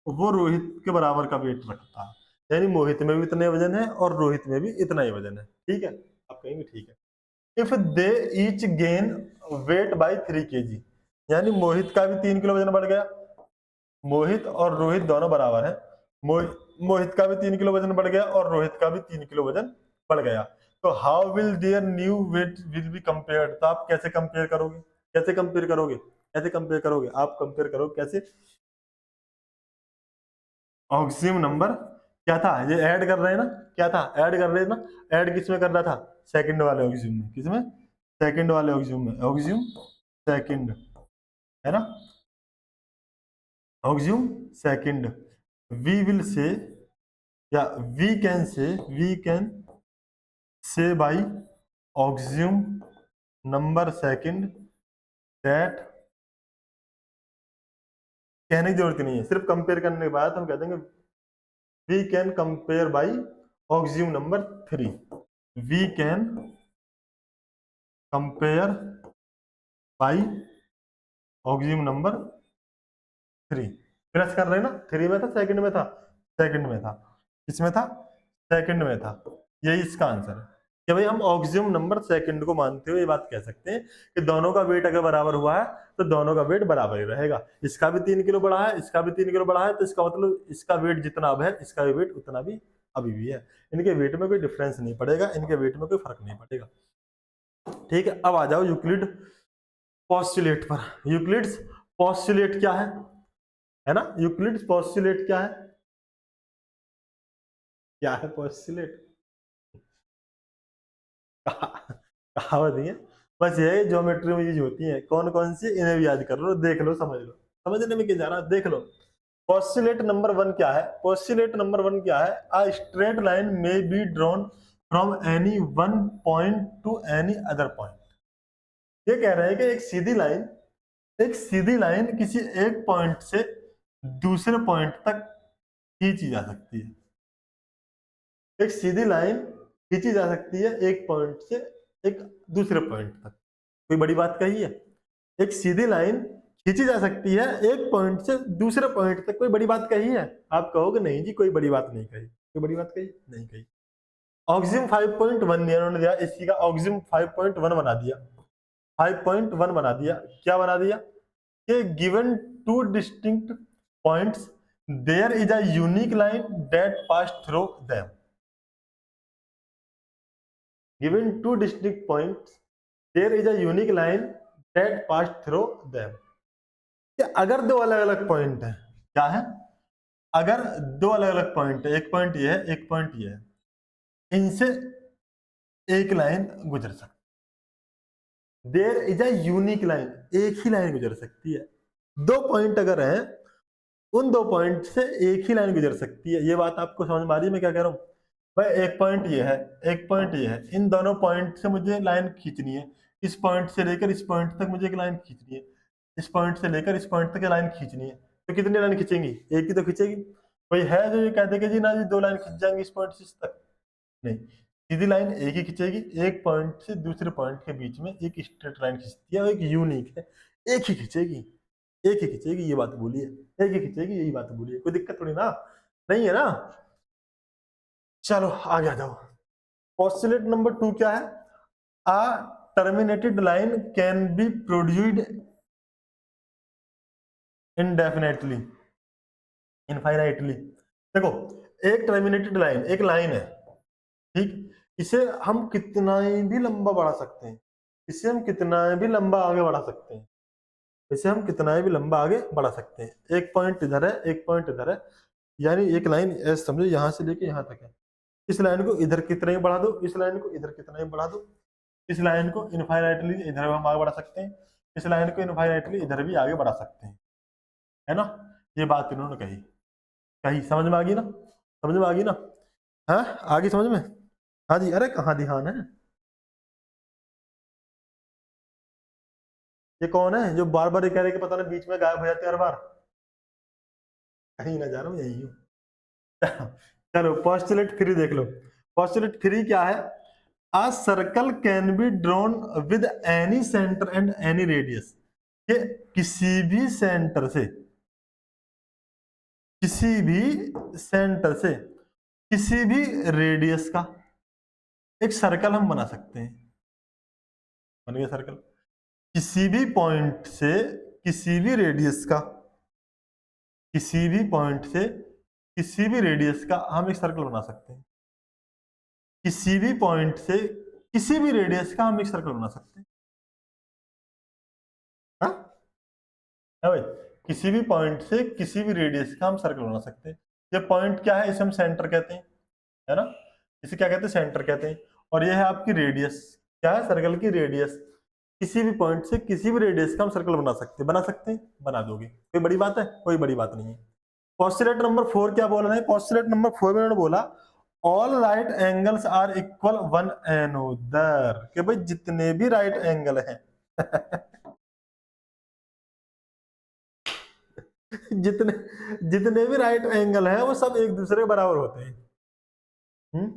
वो रोहित के बराबर का वेट रखता है, यानी मोहित में भी इतने वजन है और रोहित में भी इतना ही वजन है। ठीक है, आप कहेंगे ठीक है। If they each gain weight by 3 kg, यानी मोहित का भी 3 किलो वजन बढ़ गया, मोहित और रोहित दोनों बराबर है, मोहित का भी 3 किलो वजन बढ़ गया और रोहित का भी 3 किलो वजन बढ़ गया। तो how will their new weight will be compared, तो आप कैसे कंपेयर करोगे, कैसे कंपेयर करोगे, कैसे कंपेयर करोगे, आप कंपेयर करोगे कैसे। ऑक्सियम नंबर क्या था, ये ऐड कर रहे हैं ना, क्या था, ऐड कर रहे हैं ना, ऐड किस में कर रहा था, सेकंड वाले ऑक्सियम में, किसमें, सेकंड वाले ऑक्सियम में, ऑक्सियम सेकंड, है ना, ऑक्सियम सेकंड। वी विल से, या we can say by axiom number second that, कहने की जरूरत नहीं है, सिर्फ कंपेयर करने के बाद हम कह देंगे we can compare by axiom number 3, we can compare by axiom number 3। Plus कर रहे हैं ना, 3 में था, सेकंड में था, सेकंड में था, इसमें था, सेकंड में था। यही इसका आंसर है कि भाई हम ऑक्सियम नंबर सेकंड को मानते हुए ये बात कह सकते हैं कि दोनों का वेट अगर बराबर हुआ है तो दोनों का वेट बराबर ही रहेगा। इसका भी 3 किलो बढ़ा है, इसका भी 3 किलो बढ़ा है, तो इसका मतलब इसका वेट जितना अब है इसका भी वेट उतना भी अभी भी है। इनके वेट में कोई डिफरेंस नहीं पड़ेगा, इनके वेट में कोई फर्क नहीं पड़ेगा। ठीक है, अब आ जाओ यूक्लिड पोस्टुलेट पर। यूक्लिड्स पोस्टुलेट क्या है ना, यूक्लिड्स पोस्टुलेट क्या है, क्या है पोस्टुलेट, कहावत नहीं है, बस ये ज्योमेट्री में यूज होती है, कौन कौन सी, इन्हें भी याद कर लो, देख लो, समझ लो, समझने में क्या जा रहा है, देख लो। पोस्टुलेट नंबर 1 क्या है, पोस्टुलेट नंबर 1 क्या है, अ स्ट्रेट लाइन में be drawn from any one point two any other point. ये कह रहे हैं कि एक सीधी लाइन किसी एक पॉइंट से दूसरे पॉइंट तक खींची जा सकती है, एक सीधी लाइन खींची जा सकती है एक पॉइंट से एक दूसरे पॉइंट तक, कोई बड़ी बात कही है, एक सीधी लाइन खींची जा सकती है एक पॉइंट से दूसरे पॉइंट तक, कोई बड़ी बात कही है, आप कहोगे नहीं जी कोई बड़ी बात नहीं कही, कोई बड़ी बात कही नहीं कही। ऑक्सियम 5.1 इन्होंने दिया, इसी का ऑक्सियम 5.1 बना दिया, 5.1 बना दिया, क्या बना दिया कि given two distinct points there is a unique line that pass through them, given two distinct points there is a unique line that passed through them। कि अगर दो अलग अलग पॉइंट है, क्या है, अगर दो अलग अलग पॉइंट है, एक पॉइंट ये है एक पॉइंट ये है, इनसे एक लाइन गुजर सकती, there is a unique line, एक ही लाइन गुजर सकती है, दो पॉइंट अगर है उन दो पॉइंट से एक ही लाइन गुजर सकती है। ये बात आपको समझ में आ रही है मैं क्या कह रहा हूँ, भाई एक पॉइंट ये है एक पॉइंट ये है, इन दोनों पॉइंट से मुझे लाइन खींचनी है, इस पॉइंट से लेकर इस पॉइंट तक मुझे एक लाइन खींचनी है, इस पॉइंट से लेकर इस पॉइंट तक लाइन खींचनी है, तो कितनी लाइन खींचेंगी, एक ही तो खींचेगी। कोई है जो ये कहते कि जी ना जी दो लाइन खींच जाएंगी इस पॉइंट से इस तक, नहीं, सीधी लाइन एक ही खींचेगी, एक पॉइंट से दूसरे पॉइंट के बीच में एक स्ट्रेट लाइन खींचती है, एक यूनिक है, एक ही खींचेगी, एक ही खींचेगी, ये बात बोलिए, एक ही खींचेगी, यही बात बोलिए, कोई दिक्कत थोड़ी ना, नहीं है ना। चलो आगे आ जाओ, पोस्टुलेट नंबर 2 क्या है? A terminated line can be produced indefinitely, infinitely. देखो, एक टर्मिनेटेड लाइन, एक लाइन है, ठीक? इसे हम कितना भी लंबा बढ़ा सकते हैं, इसे हम कितना भी लंबा आगे बढ़ा सकते हैं, इसे हम कितना भी लंबा आगे बढ़ा सकते हैं। एक पॉइंट इधर है, एक पॉइंट इधर है, यानी एक लाइन ऐसे समझो, यहां से लेके यहां तक है। इस लाइन को इधर कितना ही बढ़ा दो, इस लाइन को इधर कितना ही बढ़ा दो, इस लाइन को इनफाइनाइटली इधर हम आगे बढ़ा सकते हैं, इस लाइन को इनफाइनाइटली इधर भी आगे बढ़ा सकते हैं, है ना? ये बात इन्होंने कही, समझ में आ गई ना? समझ में आ गई ना? हाँ, आगे समझ में? हाँ जी। अरे कहाँ ध्यान है? ये कौन है जो बार बार ये कह रहे कि पता नहीं बीच में गायब हो जाते हैं हर बार? कहीं ना जा रहा हूँ, यही हूँ। चलो पोस्टुलेट 3 देख लो। पोस्टुलेट 3 क्या है? A circle can be drawn with any center and any radius। ये किसी भी सेंटर से, किसी भी सेंटर से, किसी भी रेडियस का एक सर्कल हम बना सकते हैं। बन गया सर्कल। किसी भी पॉइंट से, किसी भी रेडियस का, किसी भी पॉइंट से, किसी भी रेडियस का हम एक सर्कल बना सकते हैं। किसी भी पॉइंट से, किसी भी रेडियस का हम एक सर्कल बना सकते हैं। हाँ है भाई, किसी भी पॉइंट से किसी भी रेडियस का हम सर्कल बना सकते हैं। ये पॉइंट क्या है? इसे हम सेंटर कहते हैं, है ना? इसे क्या कहते हैं? सेंटर कहते हैं। और ये है आपकी रेडियस। क्या है? सर्कल की रेडियस। किसी भी पॉइंट से किसी भी रेडियस का हम सर्कल बना सकते हैं। बना सकते हैं, बना दोगे। कोई बड़ी बात है? कोई बड़ी बात नहीं है। पोस्टुलेट नंबर 4 क्या बोल रहे हैं? पोस्टुलेट नंबर 4 में उन्होंने बोला all right angles are equal one another, कि भाई जितने भी राइट एंगल हैं जितने जितने भी राइट एंगल हैं वो सब एक दूसरे के बराबर होते हैं। हम्म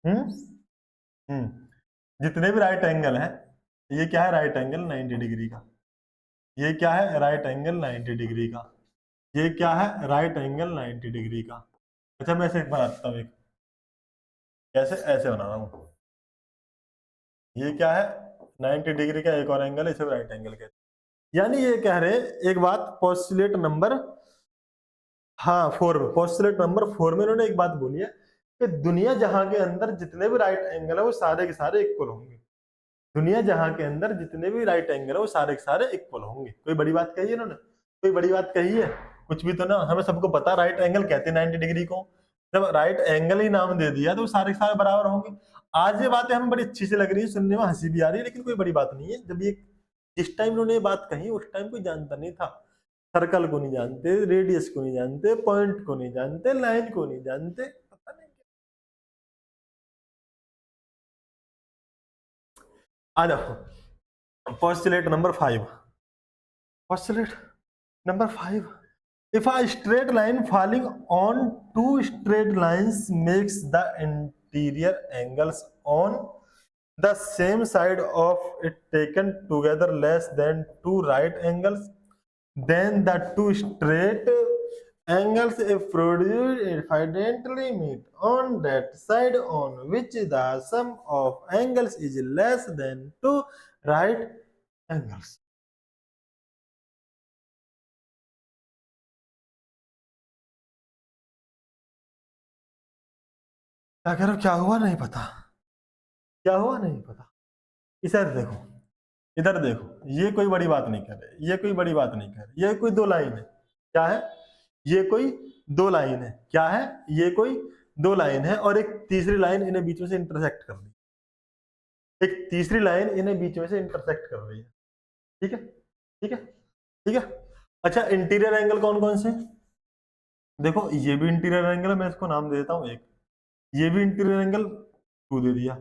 हम्म हम्म जितने भी राइट एंगल हैं, ये क्या है? राइट एंगल 90 डिग्री का। ये क्या है? राइट एंगल 90 डिग्री का। ये क्या है? राइट एंगल 90 डिग्री का। अच्छा मैं ऐसे बनाता हूँ, एक कैसे, ऐसे बना रहा हूँ। ये क्या है? 90 डिग्री का एक और एंगल है, इसे राइट एंगल कहते हैं। यानी ये कह रहे, एक बात पोस्टुलेट नंबर, हाँ 4 में, पोस्टुलेट नंबर 4 में उन्होंने एक बात बोली है कि दुनिया जहां के अंदर जितने भी राइट एंगल है वो सारे के सारे इक्वल होंगे। दुनिया जहां के अंदर जितने भी राइट एंगल है वो सारे के सारे इक्वल होंगे। कोई बड़ी बात कही है इन्होंने? कोई बड़ी बात कही है? कुछ भी तो ना। हमें सबको पता राइट एंगल कहते हैं 90 डिग्री को। जब राइट एंगल ही नाम दे दिया तो वो सारे के सारे बराबर होंगे। आज ये बातें हमें बड़ी अच्छी से लग रही है, सुनने में हंसी भी आ रही है, लेकिन कोई बड़ी बात नहीं है। जब ये जिस टाइम उन्होंने ये बात कही उस टाइम कोई जानता नहीं था। सर्कल को नहीं जानते, रेडियस को नहीं जानते, पॉइंट को नहीं जानते, लाइन को नहीं जानते, पता नहीं। आ जाओ postulate number 5। Postulate number 5, if a straight line falling on two straight lines makes the interior angles on the same side of it taken together less than two right angles, then the two straight angles if produced infinitely meet on that side on which the sum of angles is less than two right angles। क्या कह रहे हो? क्या हुआ नहीं पता? क्या हुआ नहीं पता? इधर देखो, इधर देखो, ये कोई बड़ी बात नहीं कर रहे, ये कोई बड़ी बात नहीं कर रहे, ये कोई दो लाइन है। क्या है? ये कोई दो लाइन है। क्या है? ये कोई दो लाइन है और एक तीसरी लाइन इन्हें बीच में से इंटरसेक्ट कर रही है। एक तीसरी लाइन इन्हें बीच में से इंटरसेक्ट कर रही है। ठीक है, ठीक है, ठीक है। अच्छा इंटीरियर एंगल कौन कौन से? देखो ये भी इंटीरियर एंगल है, मैं इसको नाम दे देता हूँ एक। ये भी इंटीरियर एंगल 2 दे दिया,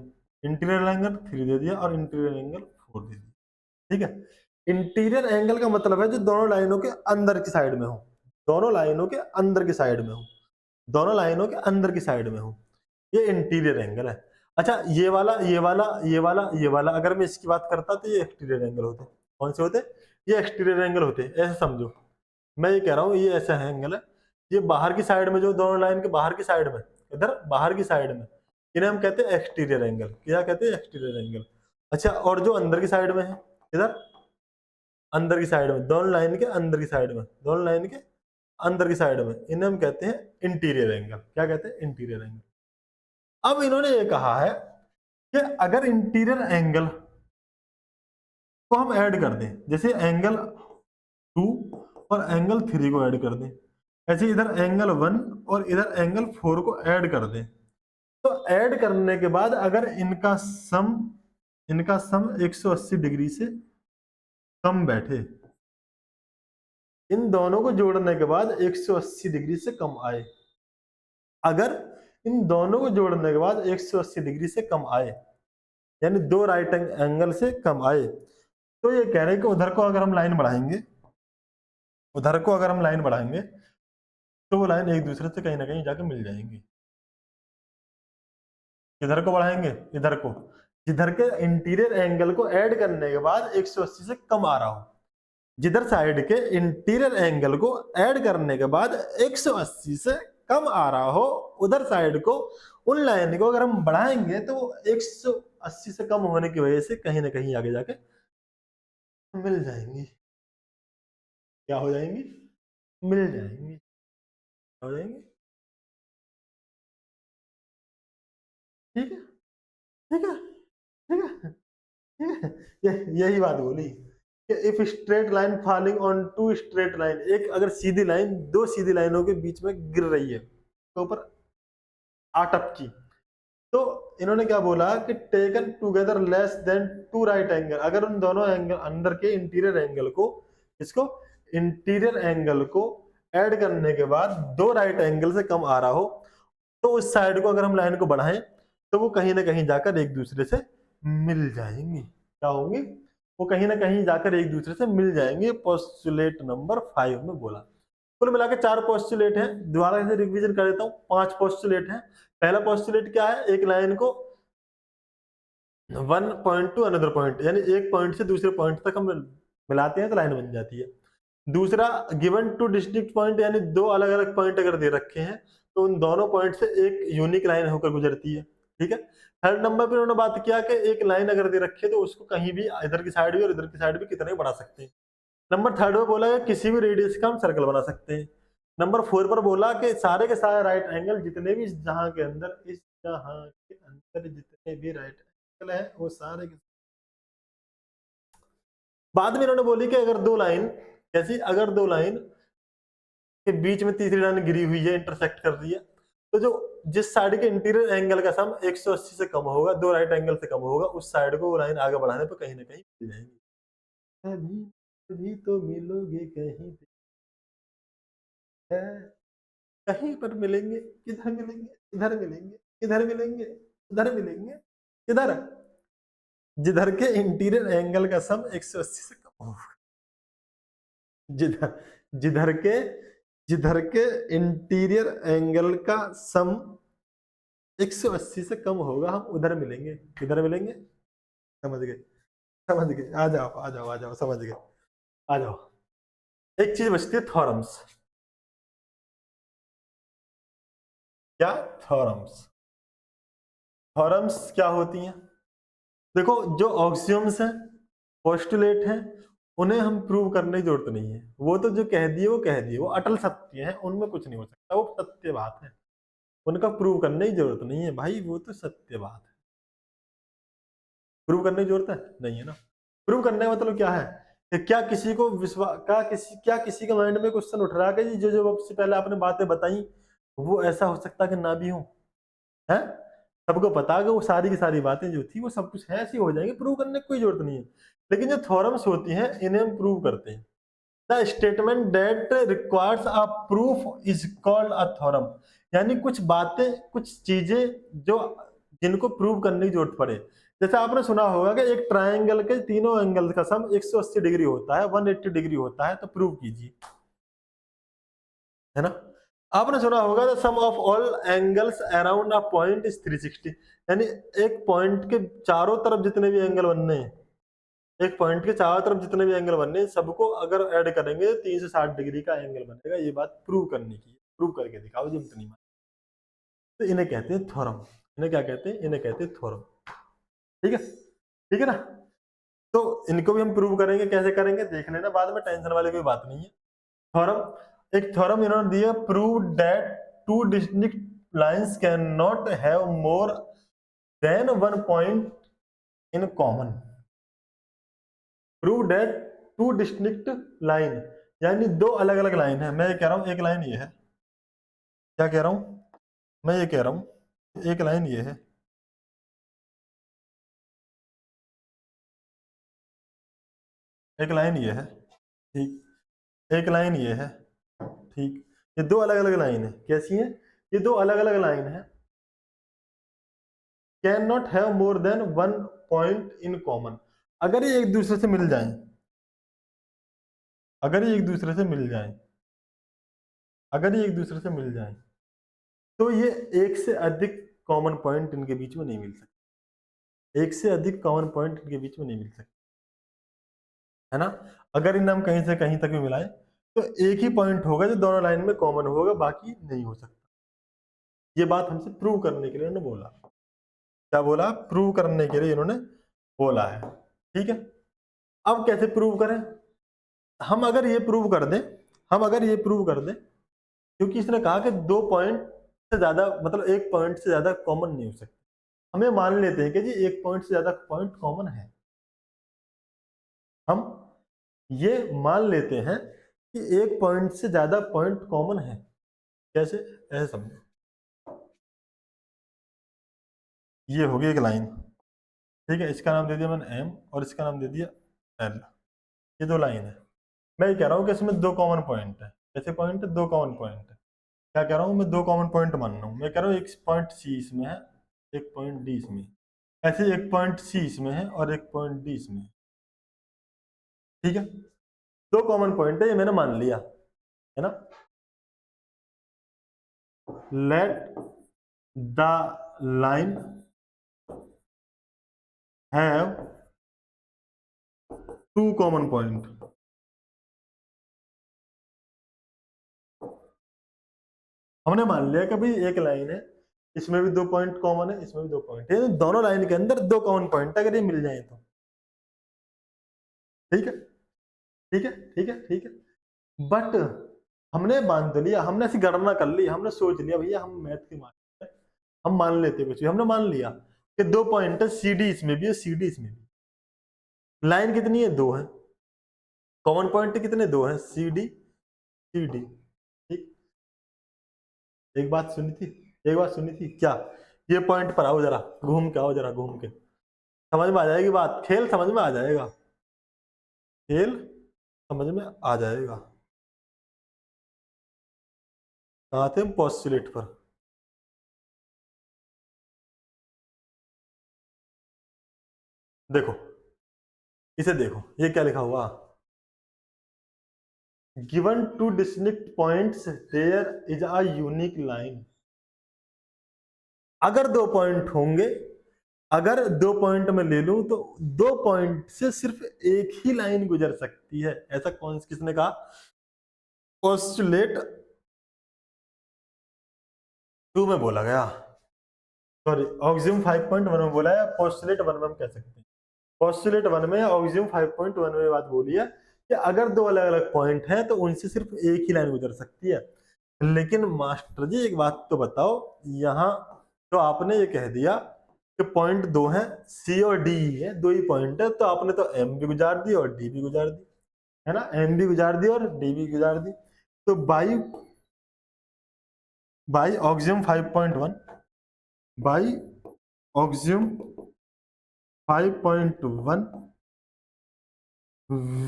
इंटीरियर एंगल 3 दे दिया और इंटीरियर एंगल 4 दे दिया। ठीक है। इंटीरियर एंगल का मतलब है जो दोनों लाइनों के अंदर की साइड में हो, दोनों लाइनों के अंदर की साइड में हो, दोनों लाइनों के अंदर की साइड में हो, ये इंटीरियर एंगल है। अच्छा ये वाला, ये वाला, ये वाला, ये वाला, अगर मैं इसकी बात करता तो ये एक्सटीरियर एंगल होते। कौन से होते? ये एक्सटीरियर एंगल होते। ऐसे समझो, मैं ये कह रहा हूँ ये ऐसा एंगल है, ये बाहर की साइड में, जो दोनों लाइन के बाहर की साइड में, इधर बाहर की साइड में, इन्हें हम कहते हैं एक्सटीरियर एंगल। क्या कहते हैं? Exterior angle. अच्छा, और जो अंदर की साइड में है, इधर अंदर की साइड में, दोनों लाइन के अंदर की साइड में, दोनों लाइन के अंदर की साइड में, इन्हें हम कहते हैं इंटीरियर एंगल। क्या कहते हैं? Interior angle. अब इन्होंने ये कहा है कि अगर इंटीरियर एंगल को हम ऐड कर दें, जैसे एंगल 2 और एंगल 3 को ऐड कर दें, ऐसे इधर एंगल 1 और इधर एंगल 4 को ऐड कर दें, तो ऐड करने के बाद अगर इनका सम 180 डिग्री से कम बैठे, इन दोनों को जोड़ने के बाद 180 डिग्री से कम आए, अगर इन दोनों को जोड़ने के बाद 180 डिग्री से कम आए, यानी दो राइट एंगल से कम आए, तो ये कह रहे हैं कि उधर को अगर हम लाइन बढ़ाएंगे, उधर को अगर हम लाइन बढ़ाएंगे तो वो लाइन एक दूसरे से कहीं ना कहीं जाके मिल जाएंगी। इधर को बढ़ाएंगे, इधर को, जिधर के इंटीरियर एंगल को ऐड करने के बाद 180 से कम आ रहा हो, जिधर साइड के इंटीरियर एंगल को ऐड करने के बाद 180 से कम आ रहा हो, उधर साइड को, उन लाइन को अगर हम बढ़ाएंगे तो 180 से कम होने की वजह से कहीं ना कहीं आगे जाके मिल जाएंगी। क्या हो जाएंगी? मिल जाएंगी। हो जाएंगी। ठीक है, ठीक है, ठीक है, ठीक है। यही बात बोली कि if straight line falling on two straight line, एक अगर सीधी लाइन दो सीधी लाइनों के बीच में गिर रही है तो ऊपर आटप की, तो इन्होंने क्या बोला कि taken together less than two right angle, अगर उन दोनों एंगल अंदर के इंटीरियर एंगल को, इसको इंटीरियर एंगल को ऐड करने के बाद दो राइट एंगल से कम आ रहा हो, तो उस साइड को अगर हम लाइन को बढ़ाएं तो वो कहीं ना कहीं जाकर एक दूसरे से मिल जाएंगी। क्या होंगी? वो कहीं ना कहीं जाकर एक दूसरे से मिल जाएंगे। पोस्टुलेट नंबर 5 में बोला। कुल मिला के 4 पोस्टुलेट हैं, दोबारा से रिवीजन कर देता हूँ। 5 पोस्टुलेट हैं। पहला पोस्टुलेट क्या है? एक लाइन को one point two another point, यानी एक पॉइंट से दूसरे पॉइंट तक हम मिलाते हैं तो लाइन बन जाती है। दूसरा, गिवन टू डिस्टिंक्ट पॉइंट, यानी दो अलग अलग पॉइंट अगर दे रखे हैं तो उन दोनों पॉइंट से एक यूनिक लाइन होकर गुजरती है। ठीक है। थर्ड नंबर पे उन्होंने बात किया कि एक लाइन अगर दे रखी है तो उसको कहीं भी, इधर की साइड भी और इधर की साइड भी कितने बढ़ा सकते हैं। नंबर थर्ड में बोला है किसी भी रेडियस का हम सर्कल बना सकते हैं। नंबर 4 पर बोला कि सारे के सारे राइट एंगल जितने भी जहां के अंदर, इस जहां के अंदर जितने भी राइट एंगल है वो सारे के, बाद में इन्होंने बोली कि अगर दो लाइन, कैसी? अगर दो लाइन के बीच में तीसरी लाइन गिरी हुई है, इंटरसेक्ट कर रही है, तो जो जिस साइड के इंटीरियर एंगल का सम 180 से कम होगा, दो राइट एंगल से कम होगा, उस साइड को वो लाइन आगे बढ़ाने पर कहीं ना कहीं मिल जाएंगी। कभी कभी तो मिलोगे कहीं पे, कहीं पर मिलेंगे, किधर मिलेंगे, इधर मिलेंगे, किधर मिलेंगे, उधर मिलेंगे, किधर? जिधर के इंटीरियर एंगल का सम 180 से कम होगा। जिधर जिधर के जिधर के इंटीरियर एंगल का सम 180 से कम होगा, हम उधर मिलेंगे। किधर मिलेंगे? समझ गए? समझ गए? आ जाओ, आ जाओ, आ जाओ, समझ गए। आ जाओ। एक चीज बचती है, थ्योरम्स। क्या? थ्योरम्स। थ्योरम्स क्या होती हैं? देखो, जो ऑक्सियम्स हैं, पोस्टुलेट हैं, उन्हें हम प्रूव करने की जरूरत नहीं है। वो तो जो कह दिए वो कह दिए, वो अटल सत्य है, उनमें कुछ नहीं हो सकता, वो सत्य बात है। उनका प्रूव करने की जरूरत नहीं है भाई, वो तो सत्य बात है। प्रूव करने की जरूरत है नहीं है ना। प्रूव करने का मतलब क्या है कि क्या किसी को विश्वास, क्या किसी के माइंड में क्वेश्चन उठ रहा है कि जो जो सबसे पहले आपने बातें बताई वो ऐसा हो सकता है कि ना भी हो? है? सबको पता कि वो सारी की सारी बातें जो थी वो सब कुछ है, ऐसी हो जाएंगी, प्रूव करने की कोई जरूरत नहीं है। लेकिन जो थ्योरम्स होती हैं इन्हें हम प्रूव करते हैं। The statement that requires a proof is called a theorem, यानी कुछ बातें, कुछ चीजें जो जिनको प्रूव करने की जरूरत पड़े। जैसे आपने सुना होगा कि एक ट्रायंगल के तीनों एंगल का सम 180 डिग्री होता है, 180 डिग्री होता है, तो प्रूव कीजिए। है ना? आपने सुना होगा the sum of all angles around a point is 360, यानी एक पॉइंट के चारों तरफ जितने भी एंगल बनने हैं, एक पॉइंट के चारों तरफ जितने भी एंगल बनने हैं, सबको अगर ऐड करेंगे 360 डिग्री का एंगल बनेगा। ये बात प्रूव करने की है। प्रूव करके दिखाओ जो नहीं मानते। तो इन्हें कहते हैं थ्योरम। इन्हें क्या कहते हैं? इन्हें कहते हैं थ्योरम। ठीक है, ठीक है ना। तो इनको भी हम प्रूव करेंगे। कैसे करेंगे देख लेना बाद में, टेंशन वाली कोई बात नहीं है। थ्योरम, एक थ्योरम इन्होंने दिया, prove that two distinct lines can not have more than one point in common. Prove that two distinct line, यानी दो अलग अलग लाइन है। मैं ये कह रहा हूं एक लाइन ये है, क्या कह रहा हूं? मैं ये कह रहा हूं एक लाइन ये है, एक लाइन ये है, ठीक, एक लाइन ये है, ठीक। ये दो अलग अलग लाइन है। कैसी है? ये दो अलग अलग लाइन है। Can not have more than one point in common. अगर ये एक दूसरे से मिल जाएं, अगर ये एक दूसरे से मिल जाएं, अगर ये एक दूसरे से मिल जाएं, तो ये एक से अधिक कॉमन पॉइंट इनके बीच में नहीं मिल सकते। एक से अधिक कॉमन पॉइंट इनके बीच में नहीं मिल सकते, है ना। अगर इन्हें हम कहीं से कहीं तक भी मिलाएं, तो एक ही पॉइंट होगा जो दोनों लाइन में कॉमन होगा, बाकी नहीं हो सकता। ये बात हमसे प्रूव करने के लिए इन्होंने बोला। क्या बोला? प्रूव करने के लिए इन्होंने बोला है। ठीक है, अब कैसे प्रूव करें? हम अगर ये प्रूव कर दें, हम अगर ये प्रूव कर दें, क्योंकि इसने कहा कि दो पॉइंट से ज्यादा, मतलब एक पॉइंट से ज्यादा कॉमन नहीं हो सकते। हमें मान लेते हैं कि जी एक पॉइंट से ज्यादा पॉइंट कॉमन है। हम ये मान लेते हैं कि एक पॉइंट से ज्यादा पॉइंट कॉमन है। कैसे? ऐसे समझो, ये होगी एक लाइन, ठीक है, इसका नाम दे दिया मैंने एम और इसका नाम दे दिया एल। ये दो लाइन है। मैं ये कह रहा हूँ कि इसमें दो कॉमन पॉइंट है। कैसे पॉइंट है? दो कॉमन पॉइंट है। क्या कह रहा हूँ मैं? दो कॉमन पॉइंट मान रहा हूँ। मैं कह रहा हूँ एक पॉइंट सी इसमें है, एक पॉइंट डी इसमें है। ऐसे एक पॉइंट सी इसमें है और एक पॉइंट डी इसमें है। ठीक है, दो कॉमन पॉइंट है, ये मैंने मान लिया, है ना। Let the line have two common point. हमने मान लिया कि भाई एक लाइन है, इसमें भी दो पॉइंट कॉमन है, इसमें भी दो पॉइंट है, दोनों लाइन के अंदर दो कॉमन पॉइंट अगर ये मिल जाए तो। ठीक है, ठीक है, ठीक है, ठीक है। बट हमने मान तो लिया, हमने ऐसी गणना कर ली, हमने सोच लिया भैया हम मैथ के मास्टर हैं, हम मान लेते कुछ भी। हमने मान लिया कि दो पॉइंट है, सी डी इसमें भी है, सी डी इसमें भी। लाइन कितनी है? दो है। कॉमन पॉइंट कितने? दो है, सी डी सी डी। ठीक, एक बात सुनी थी, एक बात सुनी थी क्या? ये पॉइंट पर आओ जरा, घूम के आओ जरा, घूम के समझ में आ जाएगी बात, खेल समझ में आ जाएगा, खेल समझ में आ जाएगा। कहाँ थे हम? पोस्टुलेट पर। देखो, इसे देखो, ये क्या लिखा हुआ? Given two distinct points there is a unique line. अगर दो पॉइंट होंगे, अगर दो पॉइंट में ले लूं, तो दो पॉइंट से सिर्फ एक ही लाइन गुजर सकती है। ऐसा कौन किसने कहा? पोस्टुलेट टू में बोला गया, सॉरी ऑक्सियम 5.1 में बोला है, पोस्टुलेट 1 में हम कह सकते हैं। पोस्टुलेट 1 में ऑक्सियम 5.1 में बात बोली है कि अगर दो अलग अलग पॉइंट हैं तो उनसे सिर्फ एक ही लाइन गुजर सकती है। लेकिन मास्टर जी एक बात तो बताओ, यहाँ तो आपने ये कह दिया कि पॉइंट दो है, सी और डी है, दो ही पॉइंट है, तो आपने तो एम भी गुजार दी और डी भी गुजार दी, है ना। एम भी गुजार दी और डी भी गुजार दी। तो by by axiom 5.1, by axiom 5.1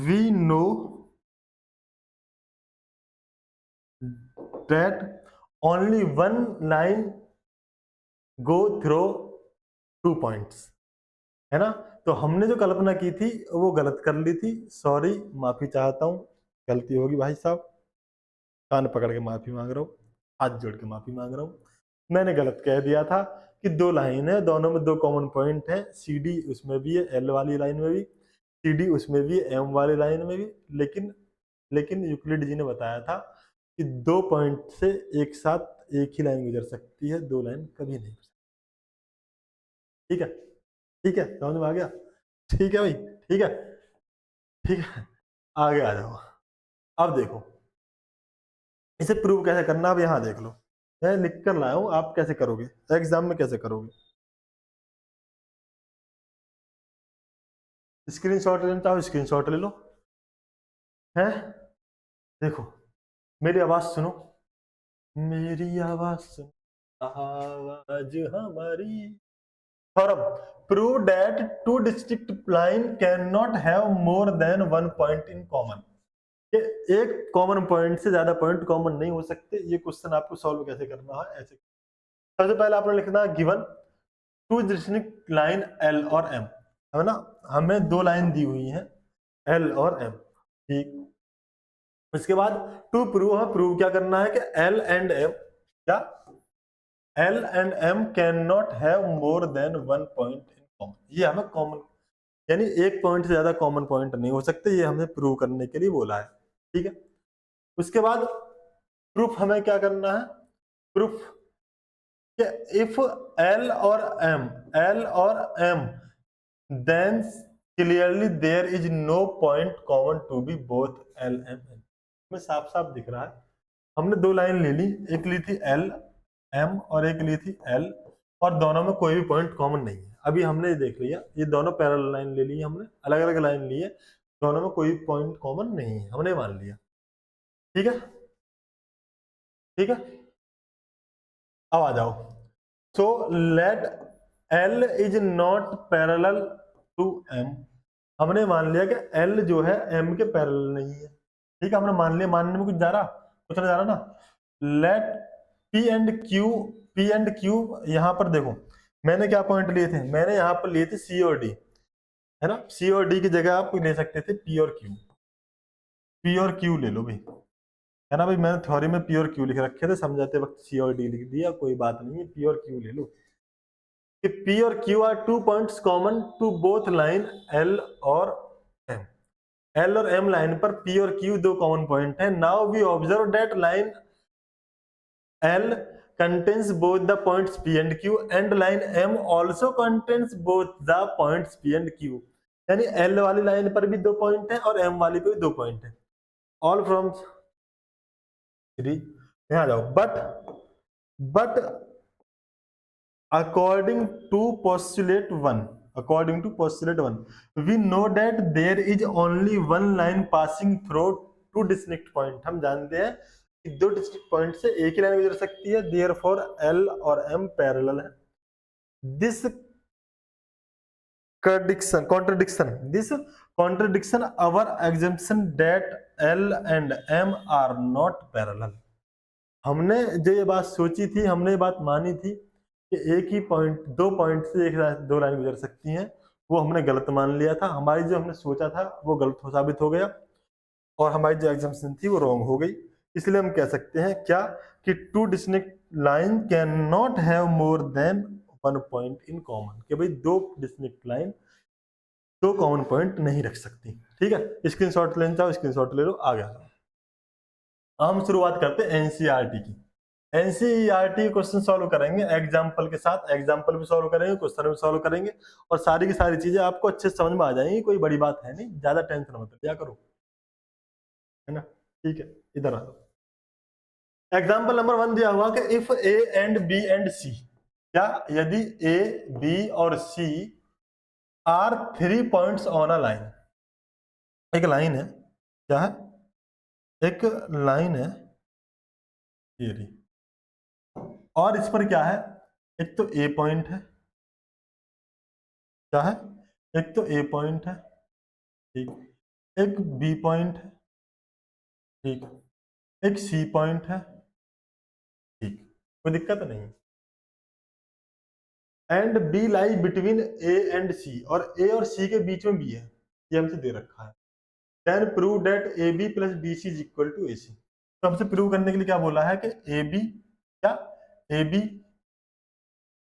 we know that only one line go through two points, है ना। तो हमने जो कल्पना की थी वो गलत कर ली थी, सॉरी, माफी चाहता हूँ, गलती होगी भाई साहब, कान पकड़ के माफी मांग रहा हूँ, हाथ जोड़ के माफी मांग रहा हूँ। मैंने गलत कह दिया था कि दो लाइन है, दोनों में दो कॉमन पॉइंट है, सी डी उसमें भी है, एल वाली लाइन में भी, सी डी उसमें भी है, एम वाली लाइन में भी। लेकिन लेकिन यूक्लिड जी ने बताया था कि 2 पॉइंट से एक साथ एक ही लाइन गुजर सकती है, 2 लाइन कभी नहीं गुजर। ठीक है? ठीक है? समझ में आ गया? ठीक है भाई? ठीक है? ठीक है? आगे आ जाओ। अब देखो, इसे प्रूव कैसे करना, अब यहाँ देख लो। मैं लिख कर लाया हूँ, आप कैसे करोगे? एग्ज़ाम में कैसे करोगे? स्क्रीनशॉट लेना चाहो, स्क्रीनशॉट ले लो। हैं? देखो, मेरी आवाज़ सुनो। मेरी आवाज़ सुनो, आवाज़ हमारी। Forum, prove that two distinct line cannot have more than one point in common. कि एक कॉमन पॉइंट से ज्यादा पॉइंट कॉमन नहीं हो सकते। ये क्वेश्चन आपको सॉल्व कैसे करना है, ऐसे सबसे पहले आपने लिखना है given two distinct line L और एम, है ना। हमें दो लाइन दी हुई है एल और एम, ठीक। उसके बाद टू प्रूव, हमें प्रूव क्या करना है कि एल एंड एम, क्या L and M can not have more than one point in common. ये हमें कॉमन, यानी एक पॉइंट से ज्यादा कॉमन पॉइंट नहीं हो सकते, ये हमें प्रूव करने के लिए बोला है, ठीक है। उसके बाद प्रूफ हमें क्या करना है, प्रूफ इफ एल और M then clearly there is no point common to be both L M N. में साफ साफ दिख रहा है, हमने दो लाइन ले ली, एक ली थी एल एम और एक ली थी एल, और दोनों में कोई भी पॉइंट कॉमन नहीं है। अभी हमने ये देख लिया, ये दोनों पैरेलल लाइन ले ली है हमने, अलग अलग लाइन ली है, दोनों में कोई पॉइंट कॉमन नहीं है, हमने मान लिया, ठीक है। ठीक है, अब आ जाओ। So let L is not parallel to M. हमने मान लिया कि एल जो है एम के पैरेलल नहीं है, ठीक है, हमने मान लिया। मानने में कुछ जा रहा, कुछ नहीं जा रहा ना। लेट पी एंड क्यू, यहां पर देखो मैंने क्या पॉइंट लिए थे, मैंने यहां पर लिए थे सी और डी, है ना। सी और डी की जगह आप ले सकते थे पी और क्यू, पी और क्यू ले लो भाई, है ना भाई। मैंने थ्योरी में पी और क्यू लिख रखे थे, समझाते वक्त सी और डी लिख दिया, कोई बात नहीं है, पी और क्यू ले लो। कि पी और Q are two points common to both line L और एम। एल और एम लाइन पर पी और क्यू दो कॉमन पॉइंट है। Now we observe that line L contains both the points P and Q and line M also contains both the points P and Q। यानी L वाली line पर भी दो point है और M वाली पर भी दो पॉइंट है। ऑल फ्रॉम थ्री, यहाँ जाओ। But according to postulate 1, we know that there is only one line passing through two distinct point। हम जानते हैं कि दो डिस्ट्रिक्ट पॉइंट से एक ही लाइन गुजर सकती है, therefore L और M पैरेलल है। This contradiction our assumption that L and M are not parallel। हमने जो ये बात सोची थी, हमने ये बात मानी थी कि एक ही पॉइंट, दो पॉइंट से एक दो लाइन गुजर सकती हैं, वो हमने गलत मान लिया था। हमारी जो हमने सोचा था वो गलत साबित हो गया, और हमारी जो एग्जाम्पशन थी वो रॉन्ग हो गई। इसलिए हम कह सकते हैं क्या, कि two distinct line can not have more than one point in common, कि भाई दो डिस्टिंक्ट लाइन दो कॉमन पॉइंट नहीं रख सकती, ठीक है। स्क्रीनशॉट लेना चाहो स्क्रीनशॉट ले लो, आ गया। हम शुरुआत करते हैं एनसीईआरटी की। एनसीईआरटी क्वेश्चन सॉल्व करेंगे एग्जाम्पल के साथ, एग्जाम्पल भी सॉल्व करेंगे, क्वेश्चन भी सॉल्व करेंगे, और सारी की सारी चीजें आपको अच्छे से समझ में आ जाएंगी, कोई बड़ी बात है नहीं, ज्यादा टेंशन मत लिया करो, है ना। ठीक है, इधर आ जाओ। एग्जाम्पल नंबर 1 दिया हुआ कि if A and B and C, क्या यदि ए बी और C are three points on a line, एक लाइन है, क्या है, एक लाइन है ये रही, और इस पर क्या है, एक तो ए पॉइंट है, क्या है, एक तो ए पॉइंट है, ठीक, एक बी पॉइंट है, ठीक, एक सी पॉइंट है, ठीक, कोई दिक्कत नहीं। And B lie between A and C, और ए और सी के बीच में बी है, ये हमसे दे रखा है। Then prove that A B plus B C is equal to A C. तो हमसे प्रूव करने के लिए क्या बोला है कि ए बी, क्या, ए बी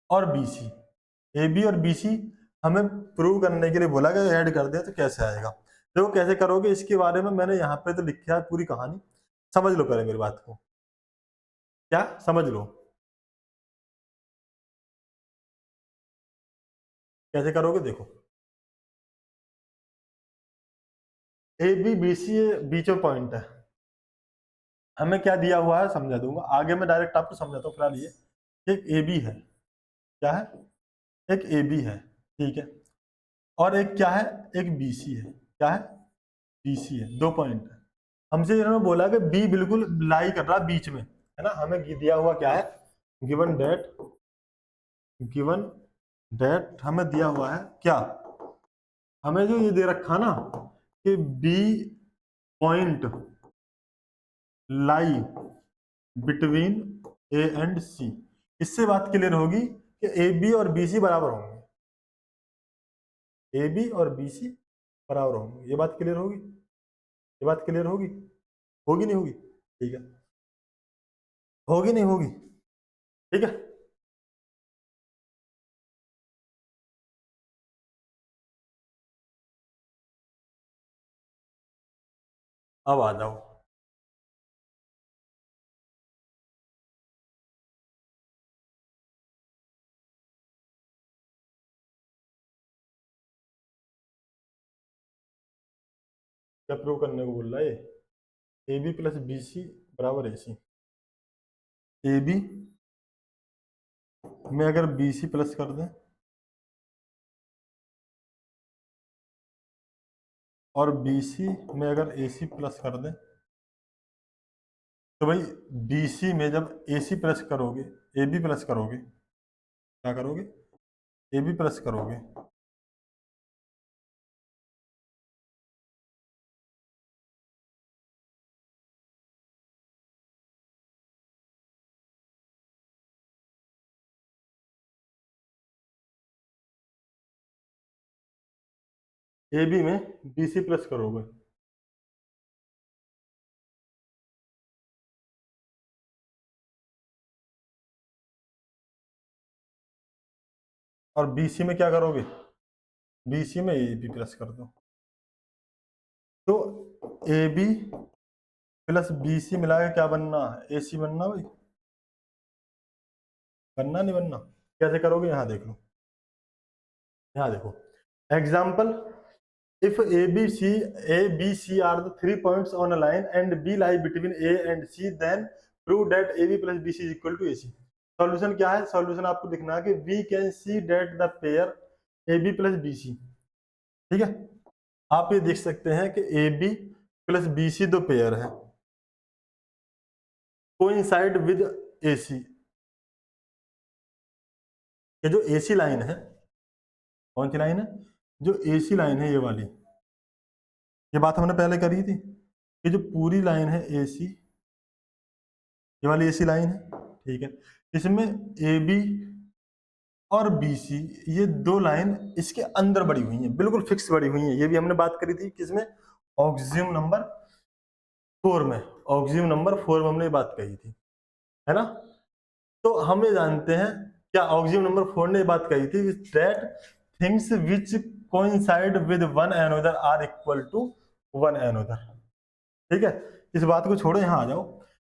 और बी सी, ए बी और बी सी हमें प्रूव करने के लिए बोला कि ऐड कर दे तो कैसे आएगा। देखो कैसे करोगे, इसके बारे में मैंने यहाँ पे तो लिखा है पूरी कहानी, समझ लो पहले मेरी बात को, क्या समझ लो कैसे करोगे। देखो ए बी बी सी बीच में पॉइंट है, हमें क्या दिया हुआ है समझा दूंगा, आगे मैं डायरेक्ट आपको समझाता हूँ। फिलहाल ये एक ए बी है, क्या है, एक ए बी है, ठीक है, और एक क्या है, एक बी सी है, क्या है, बी सी है, दो पॉइंट है। हमसे इन्होंने बोला कि बी बिल्कुल लाई कर रहा बीच में, है ना, हमें दिया हुआ क्या है, गिवन डेट, गिवन डेट हमें दिया हुआ है क्या, हमें जो ये दे रखा ना कि B point lie between A and C, इससे बात क्लियर होगी कि ए बी और बी सी बराबर होंगे, ए बी और बी सी बराबर होंगे, ये बात क्लियर होगी, ये बात क्लियर होगी, होगी नहीं होगी, ठीक है, होगी नहीं होगी, ठीक है। अब आ जाओ, क्या प्रूव करने को बोल रहा है, A B plus B C बराबर ए सी, ए बी में अगर बी सी प्लस कर दें और बी सी में अगर ए सी प्लस कर दें, तो भाई बी सी में जब ए सी प्लस करोगे, ए बी प्लस करोगे, क्या करोगे, ए बी प्लस करोगे, ए बी में बी सी प्लस करोगे, और बी सी में क्या करोगे, बी सी में ए बी प्लस कर दो, तो A B plus B C मिला के क्या बनना, ए सी बनना भाई, बनना नहीं बनना, कैसे करोगे यहाँ देख लो, यहाँ देखो example, if A B C are the 3 points on a line and B lie between A and C, then prove that AB plus BC is equal to AC। Solution क्या है, सॉल्यूशन आपको दिखना है कि we can see that the pair AB plus BC, ठीक है, आप ये देख सकते हैं कि AB प्लस BC दो पेयर है, कोइंसाइड विद AC, ये जो AC लाइन है, कौन सी लाइन है, जो AC लाइन है ये वाली, ये बात हमने पहले करी थी, ये जो पूरी लाइन है AC, ये वाली AC लाइन है, ठीक है, इसमें AB और BC ये दो लाइन इसके अंदर बड़ी हुई हैं, बिल्कुल फिक्स बड़ी हुई हैं, ये भी हमने बात करी थी किसमें, ऑक्सियम नंबर 4 में, ऑक्सियम नंबर 4 में हमने बात कही थी, है ना। तो हम ये जानते हैं, क्या ऑक्सियम नंबर 4 ने बात कही थी, that things which coincide with one another are equal to one another, ठीक है, इस बात को छोड़ो, यहाँ आ जाओ,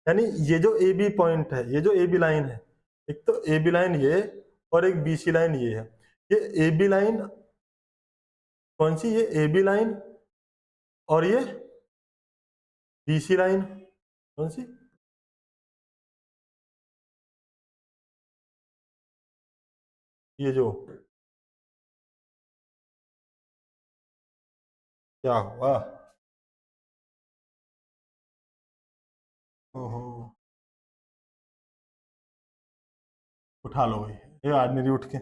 यानी ये जो ए बी पॉइंट है, ये जो ए बी लाइन है, एक तो ए बी लाइन ये और एक बी सी लाइन ये है, ये ए बी लाइन कौन सी, ये ए बी लाइन और ये बी सी लाइन कौन सी, ये जो, क्या हुआ, ओहो, उठा लो भाई, ये आदमी नहीं उठ के,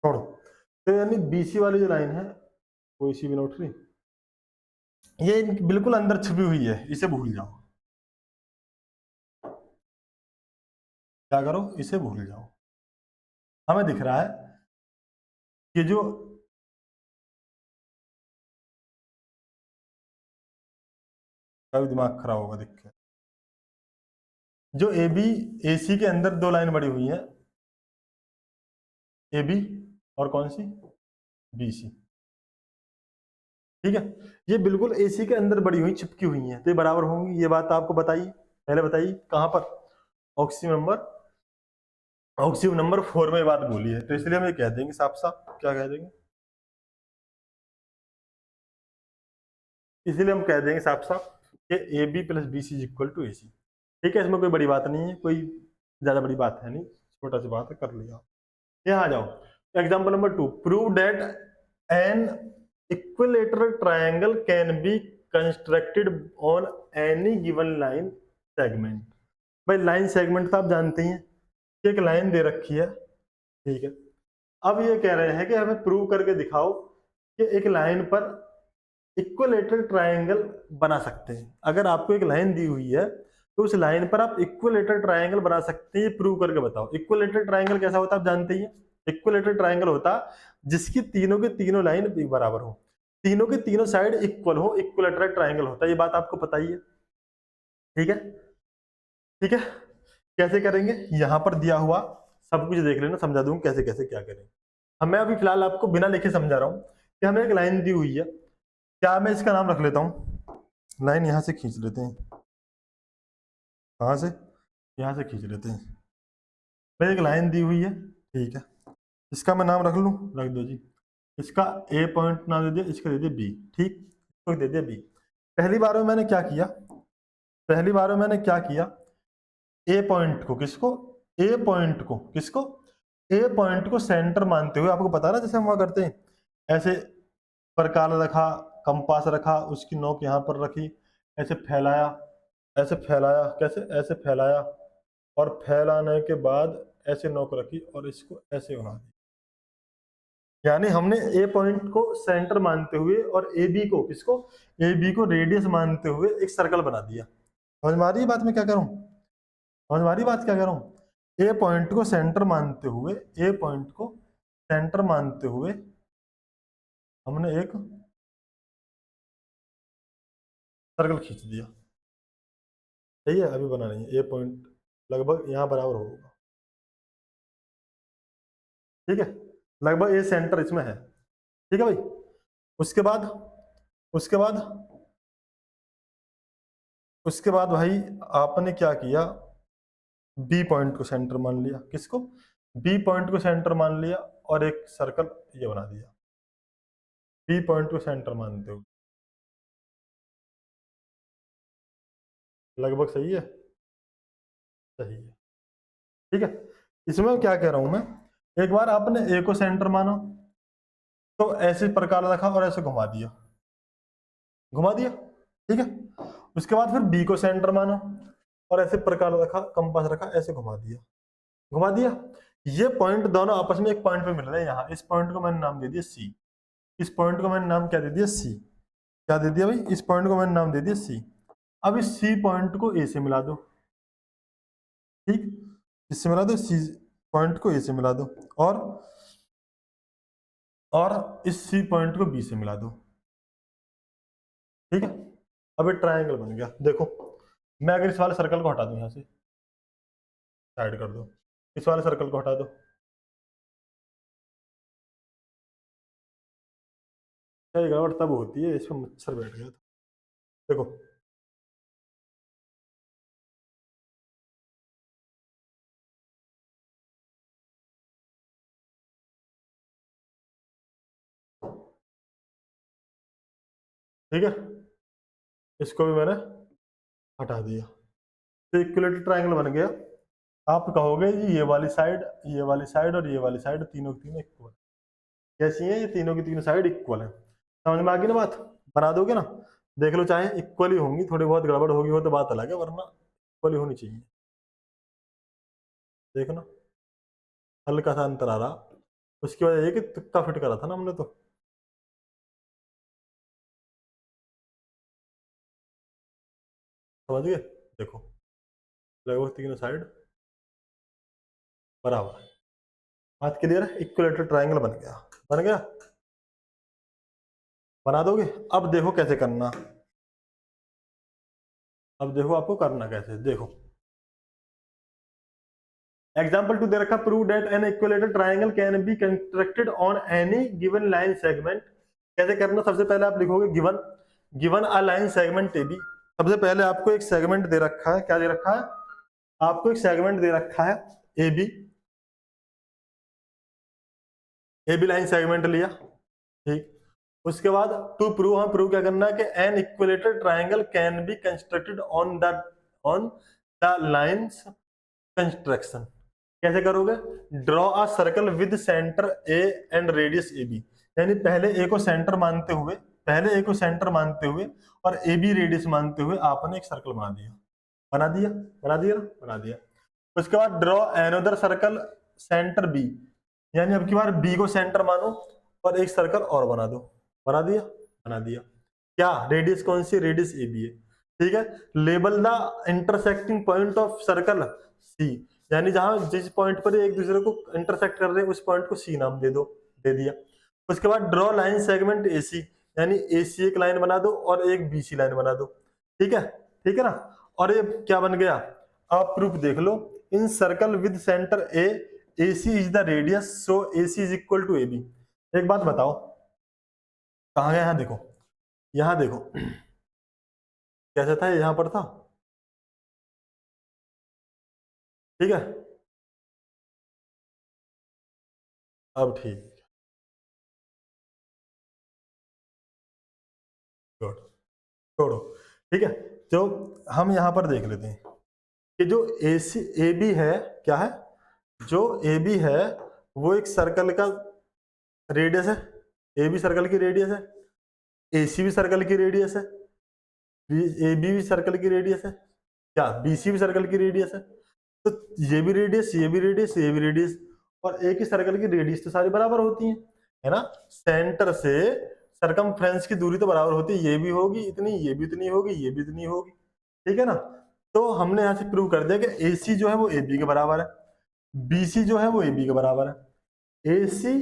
छोड़ो, तो यानी बी सी वाली जो लाइन है कोई सी भी ना उठ रही, ये बिल्कुल अंदर छुपी हुई है, इसे भूल जाओ, क्या करो, इसे भूल जाओ, हमें दिख रहा है कि जो, कभी दिमाग खराब होगा देख के, जो ए बी ए सी के अंदर दो लाइन बड़ी हुई है, ए बी और कौन सी, बी सी। ठीक है, ये बिल्कुल एसी के अंदर बड़ी हुई चिपकी हुई हैं, तो ये बराबर होंगी। ये बात आपको बताइए, पहले बताइए कहाँ पर, ऑक्सीजन नंबर 4 में बात बोली है, तो इसलिए हम ये कह देंगे साफ साफ, क्या कह देंगे, इसीलिए हम कह देंगे साफ साफ कि A B plus B C equal to A C. ठीक है, इसमें कोई बड़ी बात नहीं है, कोई ज्यादा बड़ी बात है नहीं, छोटा सी बात है, कर लिया। यहाँ आ जाओ, example number 2, prove that an equilateral triangle can be constructed on any given line segment. भाई लाइन सेगमेंट तो आप जानते ही हैं, एक लाइन दे रखी है, ठीक है। अब ये कह रहे हैं कि हमें प्रूव करके दिखाओ कि एक लाइन पर इक्विलेटरल ट्रायंगल बना सकते हैं। अगर आपको एक लाइन दी हुई है तो उस लाइन पर आप इक्विलेटरल ट्रायंगल बना सकते हैं, ये प्रूव करके बताओ। इक्विलेटरल ट्रायंगल कैसा होता है आप जानते ही हैं, इक्विलेटरल ट्रायंगल होता जिसकी तीनों के तीनों लाइन बराबर हो, तीनों के तीनों साइड इक्वल हो, इक्विलेटरल ट्रायंगल होता है, ये बात आपको पता ही है। ठीक है, ठीक है, कैसे करेंगे, यहां पर दिया हुआ सब कुछ देख लेना, समझा दूंगा कैसे कैसे क्या करें। अब मैं अभी फिलहाल आपको बिना लिखे समझा रहा हूं कि हमें एक लाइन दी हुई है, क्या मैं इसका नाम रख लेता हूं, लाइन यहां से खींच लेते हैं, कहां से, यहां से खींच लेते हैं। भाई एक लाइन दी हुई है, ठीक है, इसका मैं नाम रख लूं, रख दो जी, इसका ए पॉइंट नाम दे दिया, इसका दे दिया बी, ठीक, इसको दे दिया बी। पहली बार में मैंने क्या किया, पहली बार में मैंने क्या किया, ए पॉइंट को किसको, ए पॉइंट को किसको, ए पॉइंट को सेंटर मानते हुए, आपको पता ना जैसे हम वहां करते हैं, ऐसे प्रकार रखा, कंपास रखा, उसकी नोक यहाँ पर रखी, ऐसे फैलाया, ऐसे फैलाया, कैसे, ऐसे फैलाया, और फैलाने के बाद ऐसे नोक रखी और इसको ऐसे बना दिया। यानी हमने ए पॉइंट को सेंटर मानते हुए और ए बी को किसको, ए बी को रेडियस मानते हुए एक सर्कल बना दिया। समझ में आ रही है बात मैं क्या करूं, समझ में आ रही बात क्या कह रहा हूं, ए पॉइंट को सेंटर मानते हुए, ए पॉइंट को सेंटर मानते हुए हमने एक सर्कल खींच दिया। सही है, अभी बना नहीं है, ए पॉइंट लगभग यहाँ बराबर होगा, ठीक है, लगभग ए सेंटर इसमें है, ठीक है भाई। उसके बाद, उसके बाद, उसके बाद भाई आपने क्या किया, बी पॉइंट को सेंटर मान लिया, किसको, बी पॉइंट को सेंटर मान लिया और एक सर्कल ये बना दिया, बी पॉइंट को सेंटर मानते हुए, लगभग सही है, सही है, ठीक है। इसमें क्या कह रहा हूं मैं, एक बार आपने ए को सेंटर माना तो ऐसे प्रकार रखा और ऐसे घुमा दिया, घुमा दिया, ठीक है। उसके बाद फिर बी को सेंटर माना और ऐसे प्रकार रखा, कंपास रखा, ऐसे घुमा दिया, घुमा दिया। ये पॉइंट दोनों आपस में एक पॉइंट पे मिल रहे हैं, यहाँ इस पॉइंट को मैंने नाम दे दिया सी, इस पॉइंट को मैंने नाम क्या दे दिया सी, क्या दे दिया भाई, इस पॉइंट को मैंने नाम दे दिया सी। अब इस सी पॉइंट को ए से मिला दो, ठीक, इससे मिला दो, सी पॉइंट को ए से मिला दो, और इस सी पॉइंट को बी से मिला दो, ठीक है। अब ये ट्रायंगल बन गया, देखो मैं अगर इस वाले सर्कल को हटा दूं, यहाँ से साइड कर दो, इस वाले सर्कल को हटा दो, क्या गड़बड़ तब होती है, इसमें मच्छर बैठ गया था, देखो ठीक है, इसको भी मैंने हटा दिया, तो इक्विलेटरल ट्रायंगल बन गया। आप कहोगे जी ये वाली साइड, ये वाली साइड और ये वाली साइड तीनों की तीनों इक्वल कैसी है, ये तीनों की तीनों साइड इक्वल है, समझ में आ गई ना बात, बना दोगे ना, देख लो, चाहे इक्वल ही होंगी, थोड़ी बहुत गड़बड़ होगी हो तो बात अलग है, वरना इक्वल ही होनी चाहिए, देखो ना, हल्का सा अंतर आ रहा, उसकी वजह ये कि तुक्का फिट करा था ना हमने, तो समझ गए, देखो लगभग तीनों साइड बराबर है, बात क्लियर है, इक्विलेटरल ट्रायंगल बन गया, बन गया, बना दोगे। अब देखो कैसे करना, अब देखो आपको करना कैसे, देखो एग्जाम्पल 2 दे रखा, prove that an equilateral triangle can be constructed on any given line segment. कैसे करना, सबसे पहले आप लिखोगे given, given a line segment A B. सबसे पहले आपको एक सेगमेंट दे रखा है, क्या दे रखा है, आपको एक सेगमेंट दे रखा है A B, A B line segment लिया, ठीक। उसके बाद टू प्रूव, हम प्रूव क्या करना है कि an equilateral triangle can be constructed on the lines construction. कैसे करोगे, draw a circle with centre A and radius A B. यानी पहले ए को सेंटर मानते हुए, पहले ए को सेंटर मानते हुए और ए बी रेडियस मानते हुए आपने एक सर्कल बना दिया, बना दिया, बना दिया, बना दिया। उसके बाद draw another circle centre B, यानी अब की बार बी को सेंटर मानो और एक सर्कल और बना दो, बना दिया, बना दिया। क्या रेडियस कौन सी, रेडियस ए बी है, ठीक है। Label the intersecting point of circle C, यानी जहां जिस पॉइंट पर एक दूसरे को इंटरसेक्ट कर रहे हैं उस पॉइंट को सी नाम दे दो, दे दिया। उसके बाद ड्रॉ लाइन सेगमेंट एसी, यानी एसी एक लाइन बना दो और एक बीसी लाइन बना दो, ठीक है, ठीक है ना। और ये क्या बन गया, आप प्रूफ देख लो, in circle with centre A AC is the radius, so AC is equal to AB। एक बात बताओ, कहाँ गया, यहाँ देखो, यहाँ देखो कैसा था, यहाँ पर था, ठीक है। अब ठीक, गुड, छोड़ो, ठीक है। तो हम यहाँ पर देख लेते हैं कि जो AB है, क्या है, जो AB है वो एक सर्कल का रेडियस है, AB सर्कल की रेडियस है, AC भी सर्कल की रेडियस है, AB भी सर्कल की रेडियस है, क्या BC भी सर्कल की रेडियस है। तो ये भी रेडियस, ये भी रेडियस, ये भी रेडियस, और एक ही सर्कल की रेडियस तो सारी बराबर होती है ना। सेंटर से सरकमफ्रेंस की दूरी तो बराबर होती है, ये भी होगी इतनी, ये भी इतनी होगी, ये भी इतनी होगी, ठीक है ना। तो हमने यहाँ से प्रूव कर दिया कि AC जो है वो AB के बराबर है, BC जो है वो AB के बराबर है, AC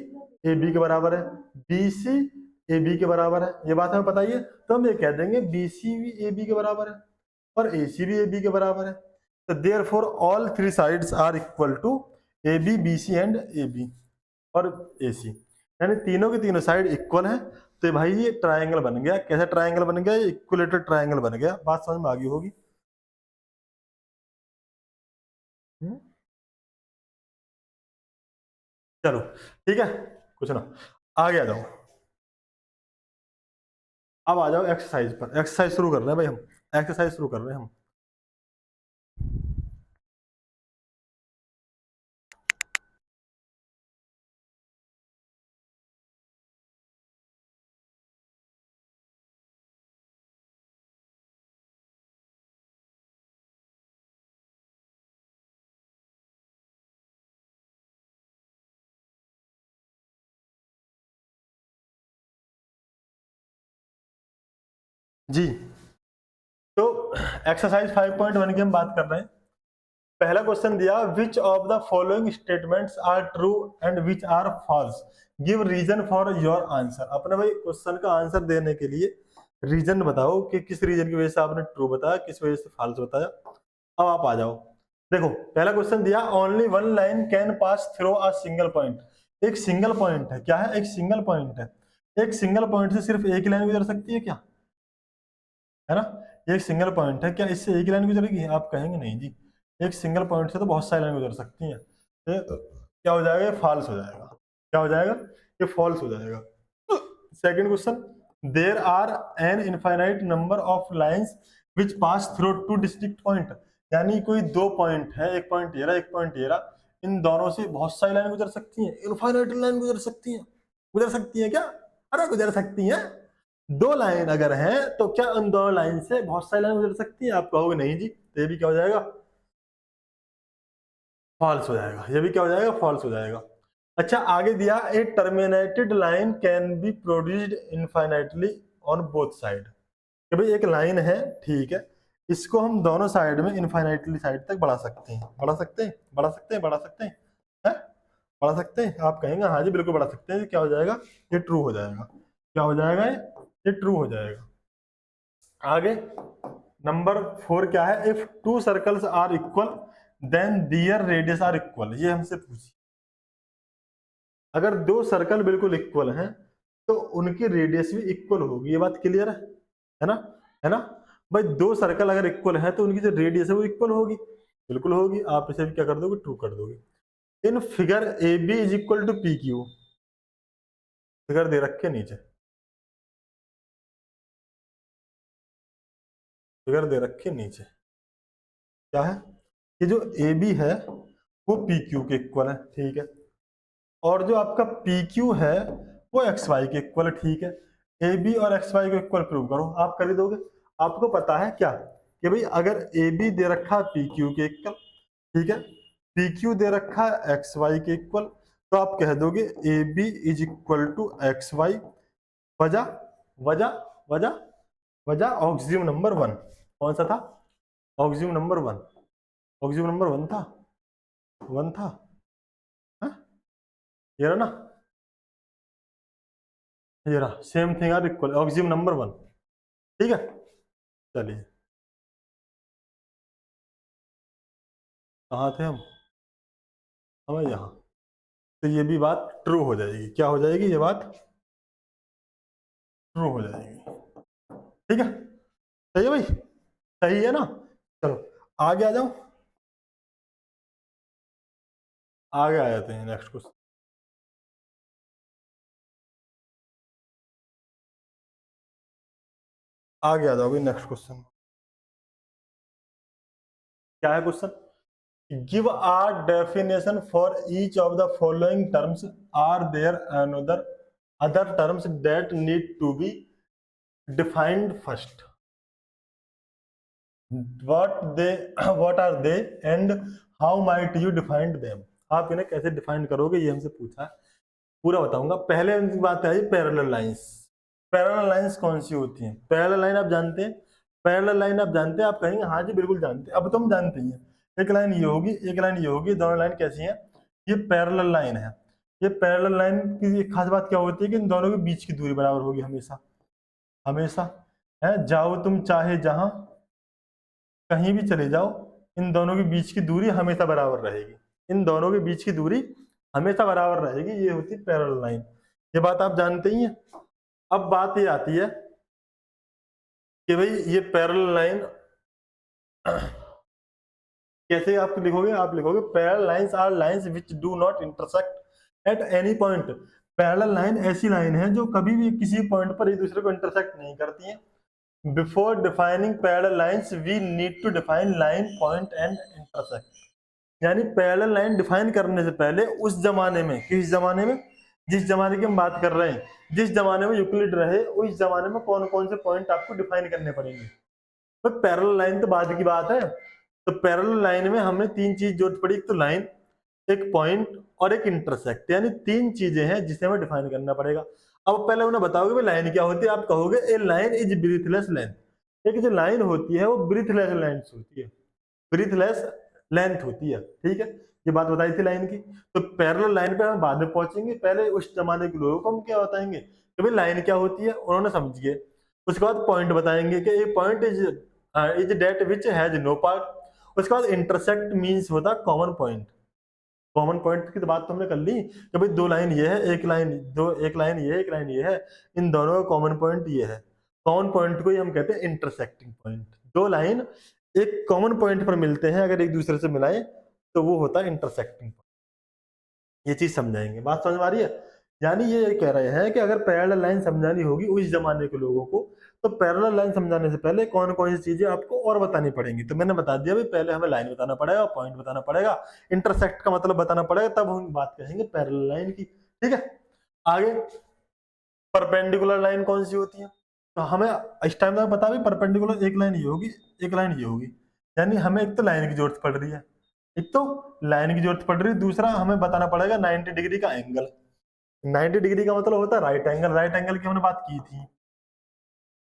AB के बराबर है, BC AB के बराबर है, ये बात हमें बताइए। तो हम ये कह देंगे BC भी AB के बराबर है और AC भी AB के बराबर है। तो therefore all three sides are equal to AB, BC and AB और AC, यानी तीनों की तीनों साइड इक्वल है। तो भाई ये ट्रायंगल बन गया, कैसा ट्रायंगल बन गया, इक्विलेटरल ट्रायंगल बन गया। बात समझ में आ गई होगी। चलो ठीक है, कुछ ना, आगे आ जाओ। अब आ जाओ एक्सरसाइज पर, एक्सरसाइज शुरू कर रहे हैं भाई हम, एक्सरसाइज शुरू कर रहे हैं हम। जी, तो एक्सरसाइज 5.1 की हम बात कर रहे हैं। पहला क्वेश्चन दिया, which of the following statements are true and which are false, give reason for your answer. अपने भाई क्वेश्चन का आंसर देने के लिए रीजन बताओ कि किस रीजन की वजह से आपने ट्रू बताया, किस वजह से फॉल्स बताया। अब आप आ जाओ, देखो पहला क्वेश्चन दिया, only one line can pass through a single point. एक सिंगल पॉइंट है, क्या है, एक सिंगल पॉइंट है, एक सिंगल पॉइंट से सिर्फ एक लाइन गुजर सकती है क्या, है ना। एक सिंगल पॉइंट है, क्या इससे एक लाइन गुजरेगी, आप कहेंगे नहीं जी, एक सिंगल पॉइंट से तो बहुत सारी लाइन गुजर सकती हैं। तो क्या हो जाएगा, ये फॉल्स हो जाएगा, क्या हो जाएगा, ये फॉल्स हो जाएगा। Second question, there are an infinite number of lines which pass through two distinct point, यानी कोई दो पॉइंट है, एक पॉइंट ये रहा, एक पॉइंट ये रहा, इन दोनों से बहुत सारी लाइन गुजर सकती हैं, इनफाइनाइट लाइन गुजर सकती हैं, गुजर सकती हैं क्या, अरे गुजर सकती हैं। दो लाइन अगर है तो क्या उन दोनों लाइन से बहुत सारी लाइन गुजर सकती है, आप कहोगे नहीं जी, तो ये भी क्या हो जाएगा, फॉल्स हो जाएगा, ये भी क्या हो जाएगा, फॉल्स हो जाएगा। अच्छा आगे दिया, a terminated line can be produced infinitely on both side, कि भाई एक लाइन है, ठीक है, इसको हम दोनों साइड में इनफाइनाइटली साइड तक बढ़ा सकते हैं, बढ़ा सकते हैं, बढ़ा सकते हैं, बढ़ा सकते हैं, है? बढ़ा सकते हैं, आप कहेंगे हाँ जी बिल्कुल बढ़ा सकते हैं, क्या हो जाएगा, ये ट्रू हो जाएगा, क्या हो जाएगा, ये ट्रू हो जाएगा। आगे नंबर 4 क्या है, if two circles are equal then their radius are equal, ये हमसे पूछी। अगर दो सर्कल बिल्कुल इक्वल हैं तो उनकी रेडियस भी इक्वल होगी, ये बात क्लियर है ना, है ना भाई। दो सर्कल अगर इक्वल है तो उनकी जो रेडियस है वो इक्वल होगी, बिल्कुल होगी। आप इसे भी क्या कर दोगे, ट्रू कर दोगे। In figure A B is equal to P Q, figure दे रखे नीचे, फिगर दे रखे नीचे, क्या है कि जो ए बी है वो पी क्यू के इक्वल है, ठीक है। और जो आपका पी क्यू है वो एक्स वाई के इक्वल है, ठीक है। ए बी और एक्स वाई को इक्वल प्रूव करो, आप कर ही दोगे। आपको पता है क्या कि भाई अगर ए बी दे रखा है पी क्यू के इक्वल, ठीक है, पी क्यू दे रखा है एक्स वाई के इक्वल, तो आप कह दोगे A B is equal to X Y. वजह वजह वजह वजह ऑक्सियम नंबर वन, कौन सा था, axiom number one, axiom number one था, वन था, हाँ? ये रहा ना, ये रहा, same thing are equal, axiom number one, ठीक है। चलिए कहाँ थे हम, हमें यहाँ, तो ये भी बात ट्रू हो जाएगी, क्या हो जाएगी, ये बात ट्रू हो जाएगी, ठीक है। सही है भाई, सही है ना। चलो आगे आ जाओ, आगे आ जाते हैं नेक्स्ट क्वेश्चन। आगे आ जाओगे नेक्स्ट क्वेश्चन, क्या है question, give are definition for each of the following terms, are there another other terms that need to be defined first, what are they and how might you define them, आप इन्हें कैसे define करोगे, ये हमसे पूछा है, पूरा बताऊंगा। पहले बात आई पैरेलल लाइंस। पैरेलल लाइंस कौन सी होती हैं, पैरेलल लाइन आप जानते हैं, पैरेलल लाइन आप जानते हैं, आप कहेंगे हाँ जी बिल्कुल जानते हैं, अब तो हम जानते ही हैं। एक लाइन ये होगी, एक लाइन ये होगी, दोनों लाइन कैसी हैं, ये पैरेलल लाइन है। ये पैरेलल लाइन की एक खास बात क्या होती है कि इन दोनों के बीच की दूरी बराबर होगी हमेशा, हमेशा, है, जाओ तुम चाहे जहां, कहीं भी चले जाओ, इन दोनों के बीच की दूरी हमेशा बराबर रहेगी, इन दोनों के बीच की दूरी हमेशा बराबर रहेगी, ये होती है पैरेलल लाइन, ये बात आप जानते ही हैं। अब बात ये आती है कि भाई ये पैरेलल लाइन कैसे आप लिखोगे, आप लिखोगे parallel lines are lines which do not intersect at any point. Parallel line ऐसी लाइन है जो कभी भी किसी पॉइंट पर एक दूसरे को इंटरसेक्ट नहीं करती है। Before defining parallel lines we need to define line, point and intersect. यानी पैरेलल लाइन डिफाइन करने से पहले उस जमाने में, किस जमाने में, जिस जमाने की हम बात कर रहे हैं, जिस जमाने में यूक्लिड रहे उस जमाने में कौन कौन से पॉइंट आपको डिफाइन करने पड़ेंगे। तो पैरेलल लाइन तो बाद की बात है। तो पैरेलल लाइन में हमें तीन चीज जरूरत पड़ी, एक तो लाइन, एक पॉइंट और एक इंटरसेक्ट, यानी तीन चीजें हैं जिसे हमें डिफाइन करना पड़ेगा। अब पहले उन्हें बताओगे भाई लाइन क्या होती है, आप कहोगे ए लाइन इज ब्रीथलेस लेंथ। एक जो लाइन होती है वो ब्रीथलेस लेंथ होती है, ब्रीथलेस लेंथ होती है, ठीक है। ये बात बताई थी लाइन की। तो पैरेलल लाइन पे हम बाद में पहुंचेंगे, पहले उस जमाने के लोगों को हम क्या बताएंगे कि भाई लाइन क्या होती है, उन्होंने समझ गए। उसके बाद पॉइंट बताएंगे कि a point is that which has no part. उसके बाद इंटरसेक्ट मींस होता है कॉमन पॉइंट। कॉमन पॉइंट की तो बात तो हमने कर ली कि भाई दो लाइन ये है, एक लाइन दो, एक लाइन ये है, एक लाइन ये है, इन दोनों का कॉमन पॉइंट ये है। कॉमन पॉइंट को ही हम कहते हैं इंटरसेक्टिंग पॉइंट। दो लाइन एक कॉमन पॉइंट पर मिलते हैं, अगर एक दूसरे से मिलाएं तो वो होता है इंटरसेक्टिंग पॉइंट। ये चीज समझाएंगे, बात समझ में आ रही है। यानी ये कह रहे हैं कि अगर पैरेलल लाइन समझानी होगी उस जमाने के लोगों को, तो पैरेलल लाइन समझाने से पहले कौन कौन सी चीजें आपको और बतानी पड़ेंगी। तो मैंने बता दिया भाई, पहले हमें लाइन बताना पड़ेगा, पॉइंट बताना पड़ेगा, इंटरसेक्ट का मतलब बताना पड़ेगा, तब हम बात करेंगे पैरेलल लाइन की, ठीक है। आगे परपेंडिकुलर लाइन कौन सी होती है, तो हमें इस टाइम तक बता भी परपेंडिकुलर एक लाइन ये होगी, एक लाइन ये होगी। यानी हमें एक तो लाइन की जरूरत पड़ रही है, एक तो लाइन की जरूरत पड़ रही है, दूसरा हमें बताना पड़ेगा 90 डिग्री का एंगल। 90 डिग्री का मतलब होता है राइट एंगल। राइट एंगल की हमने बात की थी,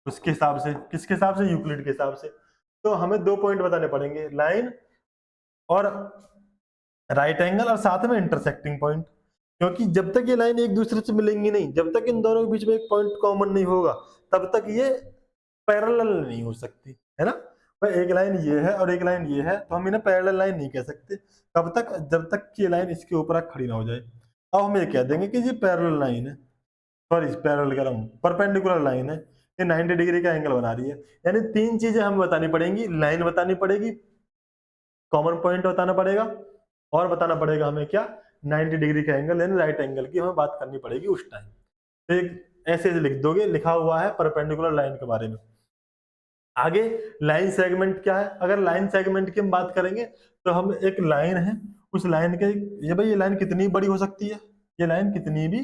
उसके हिसाब से, किसके हिसाब से, यूक्लिड के हिसाब से। तो हमें दो पॉइंट बताने पड़ेंगे, लाइन और राइट एंगल, और साथ में इंटरसेक्टिंग पॉइंट। क्योंकि जब तक ये लाइन एक दूसरे से मिलेंगी नहीं, जब तक इन दोनों के बीच में एक पॉइंट कॉमन नहीं होगा, तब तक ये पैरेलल नहीं हो सकती, है ना। भाई एक लाइन ये है और एक लाइन ये है, तो हम इन्हें पैरेलल लाइन नहीं कह सकते। कब तक? जब तक कि ये लाइन इसके ऊपर आके खड़ी ना हो जाए। अब हम ये कह देंगे कि ये पैरेलल लाइन है, सॉरी पैरेलल कह रहा हूँ, परपेंडिकुलर लाइन है, ये 90 डिग्री का एंगल बना रही है। यानी 3 चीजें हमें बतानी पड़ेंगी, लाइन बतानी पड़ेगी, कॉमन पॉइंट बताना पड़ेगा, और बताना पड़ेगा हमें क्या, 90 डिग्री का एंगल यानी राइट एंगल की हमें बात करनी पड़ेगी उस टाइम। तो एक ऐसे लिख दोगे, लिखा हुआ है परपेंडिकुलर लाइन के बारे में। आगे लाइन सेगमेंट क्या है? अगर लाइन सेगमेंट की हम बात करेंगे तो हम एक लाइन है, उस लाइन के ये भाई ये लाइन कितनी बड़ी हो सकती है, ये लाइन कितनी भी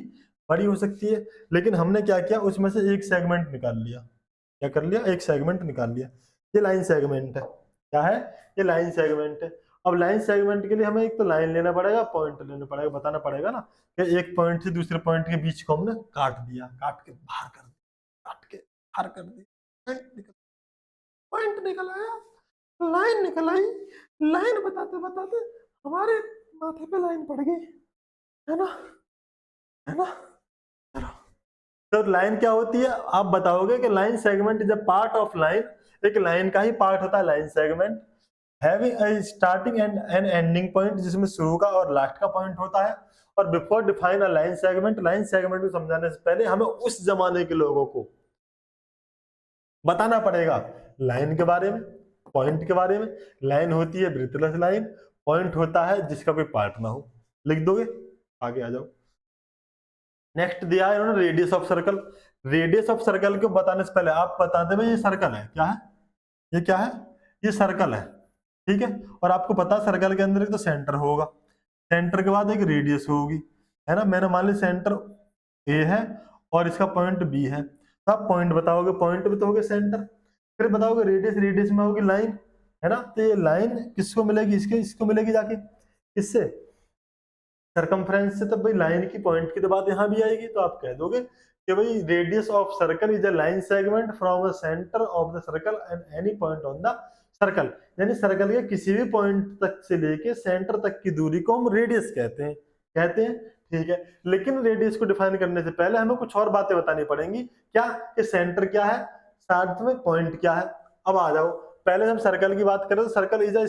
बड़ी हो सकती है, लेकिन हमने क्या किया, उसमें से एक सेगमेंट निकाल लिया। क्या कर लिया? एक सेगमेंट निकाल लिया। ये लाइन सेगमेंट है। क्या है? ये लाइन सेगमेंट है। अब लाइन सेगमेंट के लिए हमें एक तो लाइन लेना पड़ेगा, पॉइंट लेना पड़ेगा, बताना पड़ेगा ना कि एक पॉइंट से दूसरे पॉइंट के बीच को हमने काट दिया, काट के बाहर कर दिया, काट के बाहर कर दिया, पॉइंट निकल आया, लाइन निकल आई। लाइन बताते बताते हमारे माथे पे लाइन पड़ गई, है ना, है ना। चलो, तो लाइन क्या होती है आप बताओगे कि line segment is a part of line, एक लाइन का ही पार्ट होता है line segment, having a starting and an ending point, जिसमें शुरू का और लास्ट का पॉइंट होता है। और before define a line segment को समझाने से पहले हमें उस जमाने के लोगों को बताना पड़ेगा लाइन के बारे में, पॉइंट के बारे में। लाइन होती है ब्रेथलेस लाइन, पॉइंट होता है जिसका कोई पार्ट ना हो। लिख दोगे? आगे आ जाओ। नेक्स्ट दिया है इन्होंने radius of circle. Radius of circle को बताने से पहले आप बता दे भाई ये सर्कल है, क्या है, ये क्या है, ये सर्कल है, ठीक है। और आपको पता है सर्कल के अंदर एक तो सेंटर होगा, सेंटर के बाद एक रेडियस होगी, है ना। मैंने मान ली सेंटर ए है और इसका पॉइंट बी है, तो आप पॉइंट बताओगे, पॉइंट भी तो होगे सेंटर, फिर बताओगे रेडियस, रेडियस में होगी लाइन, है ना। तो ये लाइन किसको मिलेगी, इसके इसको मिलेगी जाके, इससे सरकमफ्रेंस से। तो भाई लाइन की, पॉइंट की तो बात यहाँ भी आएगी, तो आप कह दोगे कि भाई radius of circle is a line segment from the centre of the circle and any point on the circle. यानी सर्कल के किसी भी पॉइंट तक से लेके सेंटर तक की दूरी को हम रेडियस कहते हैं, कहते हैं, ठीक है। लेकिन रेडियस को डिफाइन करने से पहले हमें कुछ और बातें बतानी पड़ेंगी, क्या कि सेंटर क्या है, साथ में पॉइंट क्या है। अब आ जाओ, पहले हम सर्कल की बात करें तो circle is a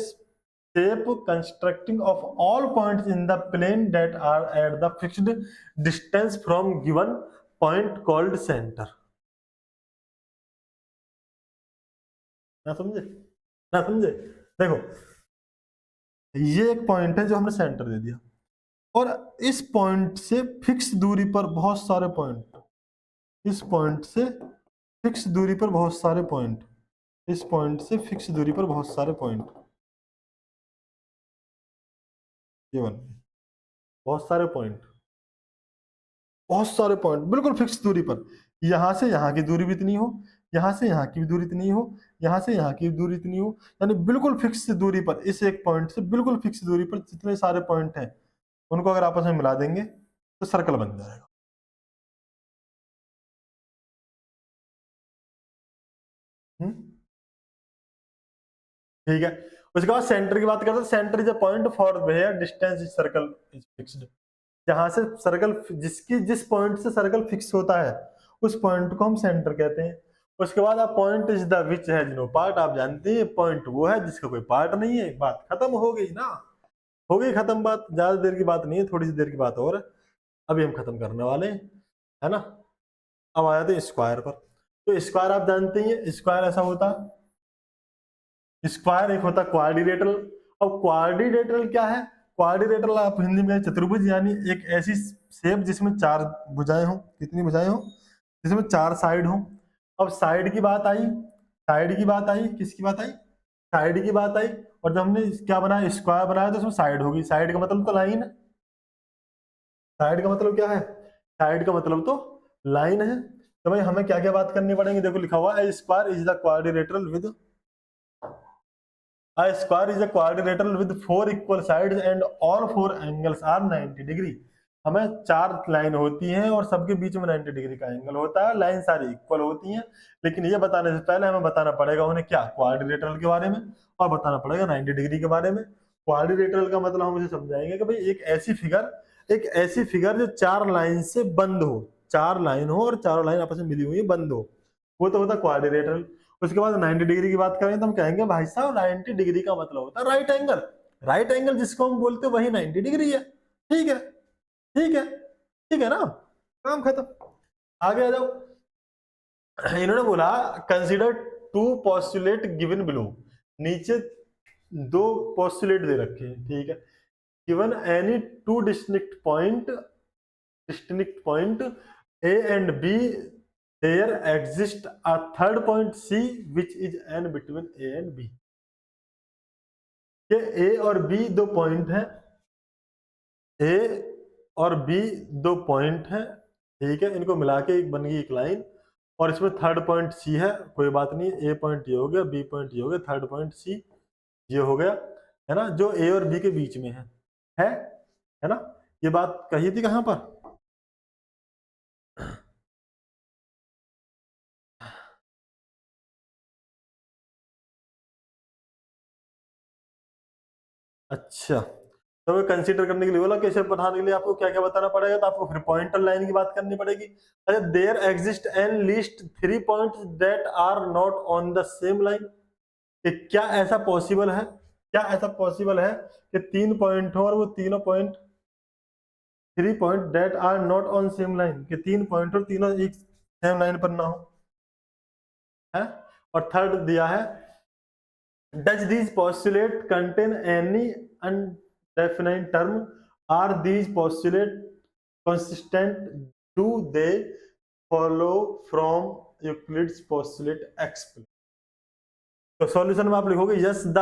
shape constructing of all points in the plane that are at the fixed distance from given point called center। ना समझे? ना समझे? देखो, ये एक पॉइंट है जो हमने सेंटर दे दिया, और इस पॉइंट से फिक्स दूरी पर बहुत सारे पॉइंट, इस पॉइंट से फिक्स दूरी पर बहुत सारे पॉइंट, इस पॉइंट से फिक्स दूरी पर बहुत सारे पॉइंट, ये बन गए बहुत सारे पॉइंट, बहुत सारे पॉइंट बिल्कुल फिक्स दूरी पर। यहां से यहां की दूरी भी इतनी हो, यहां से यहां की भी दूरी इतनी हो, यहां से यहां की दूरी इतनी हो, यानी बिल्कुल फिक्स दूरी पर, इस एक पॉइंट से बिल्कुल फिक्स दूरी पर जितने सारे पॉइंट हैं उनको अगर आपस में मिला देंगे तो सर्कल बन जाएगा। ठीक है। उसके बाद सेंटर की बात करते हैं। Centre is a point for where distance is circle is fixed. जहां से सर्कल, जिसकी जिस पॉइंट से सर्कल फिक्स होता है उस पॉइंट को हम सेंटर कहते हैं। उसके बाद आप point is the which has no part, आप जानते हैं पॉइंट वो है जिसका कोई पार्ट नहीं है। बात खत्म हो गई ना, हो गई खत्म बात, ज्यादा देर की बात नहीं है, थोड़ी सी देर की बात और है, अभी हम खत्म करने वाले हैं, है ना। अब आ जाते हैं स्क्वायर पर। तो स्क्वायर आप जानते हैं, स्क्वायर ऐसा होता है, स्क्वायर एक होता है क्वाड्रिलेटरल। अब क्वाड्रिलेटरल क्या है? क्वाड्रिलेटरल आप हिंदी में चतुर्भुज, यानी एक ऐसी शेप जिसमें चार भुजाएं हो, कितनी भुजाएं हो, जिसमें चार साइड हो। अब साइड की बात आई, साइड की बात आई, किसकी बात आई, साइड की बात आई। और जब हमने क्या बनाया, स्क्वायर बनाया, तो उसमें साइड होगी, साइड का मतलब तो लाइन है, साइड का मतलब क्या है, साइड का मतलब तो लाइन है। तो भाई हमें क्या क्या बात करनी पड़ेगी, देखो लिखा हुआ है square is the quadrilateral with, a square is a quadrilateral with four equal sides and all four angles are 90 degree. हमें चार लाइन होती हैं और सबके बीच में 90 डिग्री का एंगल होता है, लाइन सारी इक्वल होती हैं। लेकिन ये बताने से पहले हमें बताना पड़ेगा उन्हें क्या, क्वाड्रिलेटरल के बारे में, और बताना पड़ेगा 90 डिग्री के बारे में। क्वाड्रिलेटरल का मतलब हम इसे समझाएंगे कि भाई एक ऐसी फिगर, एक ऐसी फिगर जो चार लाइन से बंद हो, चार लाइन हो और चारों लाइन आपस में मिली हुई बंद हो, वो तो होता है क्वाड्रिलेटरल। उसके बाद 90 डिग्री की बात करें तो हम कहेंगे भाई साहब 90 डिग्री का मतलब होता है राइट एंगल। राइट एंगल जिसको हम बोलते हैं वही 90 डिग्री है। ठीक है, ठीक है, ठीक है ना, काम खत्म। आगे आ जाओ। इन्होंने बोला consider two postulate given below. नीचे दो पोस्टुलेट दे रखे हैं, ठीक है। Given any two distinct point A and B, there exists a third point C which is n between A and B। ये A और B दो पॉइंट है, A और B दो पॉइंट है, ठीक है। इनको मिला के एक बन गई एक लाइन, और इसमें थर्ड पॉइंट C है। कोई बात नहीं, A पॉइंट ये हो गया, B पॉइंट ये हो गया, थर्ड पॉइंट C ये हो गया, है ना, जो A और B के बीच में है ना। ये बात कही थी कहां पर? अच्छा, तो कंसीडर करने के लिए बोला, कैसे पढ़ाने के लिए आपको क्या क्या बताना पड़ेगा, तो आपको फिर पॉइंटर लाइन की बात करनी पड़ेगी। अच्छा, there exist an least 3 points that are not on the same line. कि क्या ऐसा पॉसिबल है, क्या ऐसा पॉसिबल है कि 3 पॉइंट हो और वो तीनों point 3 point that are not on same line, कि 3 पॉइंट और तीनों एक सेम लाइन पर ना हो, है। और थर्ड दिया है, does these postulate contain any undefined term? Are these postulate consistent? Do they follow from Euclid's postulate explain? तो सॉल्यूशन में आप लिखोगे yes the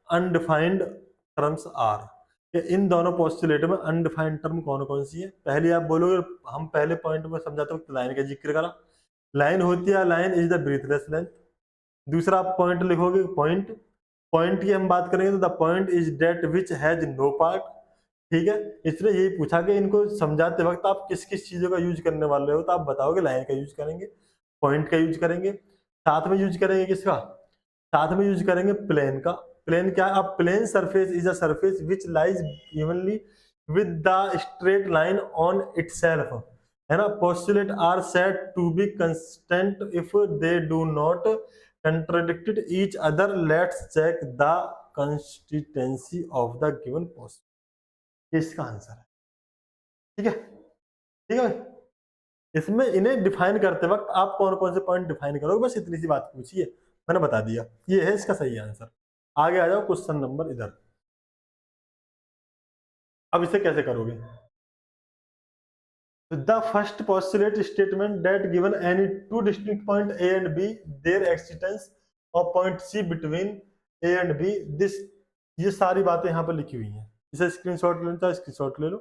undefined terms are. इन दोनों पोस्टुलेट में अनडिफाइंड टर्म कौन कौन सी है? पहले आप बोलोगे, हम पहले पॉइंट में समझाते वक्त लाइन का जिक्र करा। लाइन होती है, line is the breathless length. दूसरा आप पॉइंट लिखोगे, पॉइंट, पॉइंट की हम बात करेंगे तो the point is that which has no part. ठीक है, इसलिए यही पूछा कि इनको समझाते वक्त आप किस किस चीजों का यूज करने वाले हो, तो आप बताओगे लाइन का यूज करेंगे, पॉइंट का यूज करेंगे, साथ में यूज करेंगे किसका? साथ में यूज करेंगे प्लेन का। प्लेन क्या है? अब plane surface is a surface which lies evenly with the straight line on itself, है ना। Postulate are said to be consistent if they do not contradicted each other। Let's check the consistency of the given postulate। इसका answer है, ठीक है, ठीक है भाई। इसमें इन्हें डिफाइन करते वक्त आप कौन कौन से पॉइंट डिफाइन करोगे, बस इतनी सी बात पूछी है, मैंने बता दिया, ये है इसका सही आंसर। आगे आ जाओ, क्वेश्चन नंबर इधर। अब इसे कैसे करोगे? The first postulate statement that given any two distinct point A and B, their existence of point C between A and B, this, ये सारी बातें यहाँ पर लिखी हुई हैं। इसे स्क्रीनशॉट लेना चाहे स्क्रीनशॉट ले लो।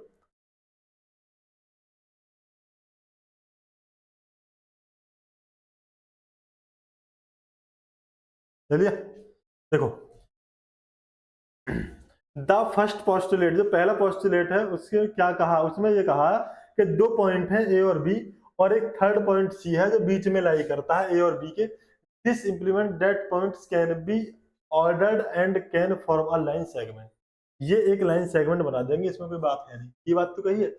ले लिया? देखो, द फर्स्ट पोस्टुलेट, जो पहला पोस्टुलेट है उसके क्या कहा, उसमें ये कहा कि दो पॉइंट है ए और बी, और एक थर्ड पॉइंट सी है जो बीच में लाई करता है ए और बी के। This implement that points can be ordered and can form a line segment. ये एक लाइन सेगमेंट बना देंगे, इसमें कोई बात है नहीं, ये बात तो कही है।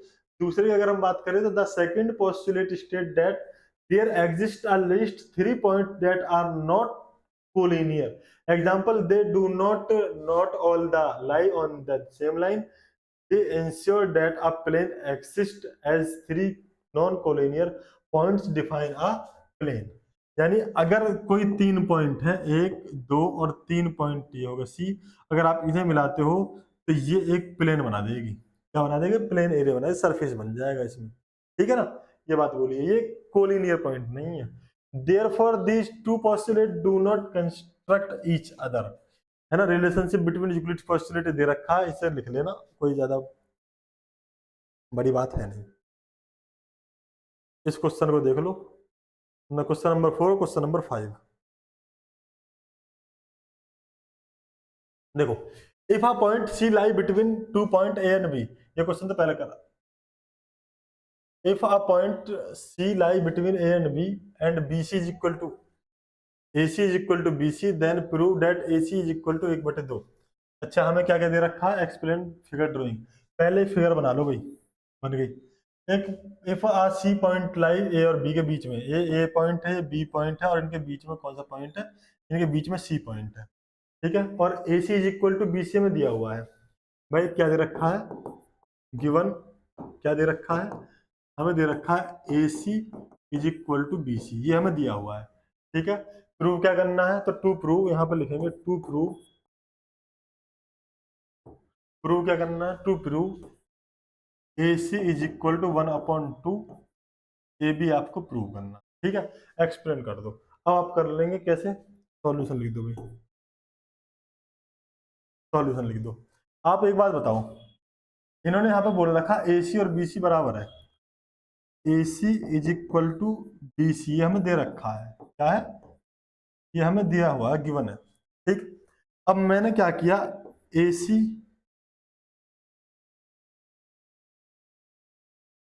दूसरी अगर हम बात करें तो the second postulate state that there exist a least 3 point that are not collinear। Example, they do not all the lie on the same line। They ensure that a plane exists as 3 non-collinear points define a plane। यानी अगर कोई 3 point है, 1 2 और 3 point ये होगा सी, अगर आप इन्हें मिलाते हो तो ये एक प्लेन बना देगी। क्या बना देगी? प्लेन एरिया बना, सरफेस बन जाएगा इसमें, ठीक है ना। ये बात बोलिए, ये कोलिनियर पॉइंट नहीं है। Therefore these two postulates do not construct each other, है ना। रिलेशनशिप बिटवीन यूक्लिड्स पोस्टुलेट दे रखा है, इसे लिख लेना, कोई ज्यादा बड़ी बात है नहीं। इस क्वेश्चन को देख लो ना, क्वेश्चन नंबर 4, क्वेश्चन नंबर 5। देखो, if a point C lie between 2 point A and B, ये क्वेश्चन तो पहले करा। If a point C lie between A and B and B C is equal to AC is equal to BC, then prove that AC is equal to 1/2। अच्छा, हमें क्या क्या दे रखा है? Explain figure drawing. पहले फिगर बना लो भाई, बन गई। एक इफ आ सी पॉइंट लाई ए और बी के बीच में, ए पॉइंट है, बी पॉइंट है, और इनके बीच में कौन सा पॉइंट है, इनके बीच में सी पॉइंट है, ठीक है, और A C is equal to B C में दिया हुआ है। भाई क्या दे रखा है, गिवन क्या दे रखा है, हमें दे रखा है A C is equal to B C, ये हमें दिया हुआ है, ठीक है। प्रूव क्या करना है, तो टू प्रूव, यहाँ पे लिखेंगे टू प्रूव, प्रूव क्या करना है, to prove A C is equal to 1/2 A B आपको प्रूव करना, ठीक है। एक्सप्लेन कर दो, अब आप कर लेंगे कैसे, सॉल्यूशन लिख दो भाई, सॉल्यूशन लिख दो। आप एक बात बताओ, इन्होंने यहाँ पे बोल रखा ए सी और बी सी बराबर है, A C is equal to B C, हमें दे रखा है, क्या है, ये हमें दिया हुआ है, गिवन है, ठीक। अब मैंने क्या किया, ए सी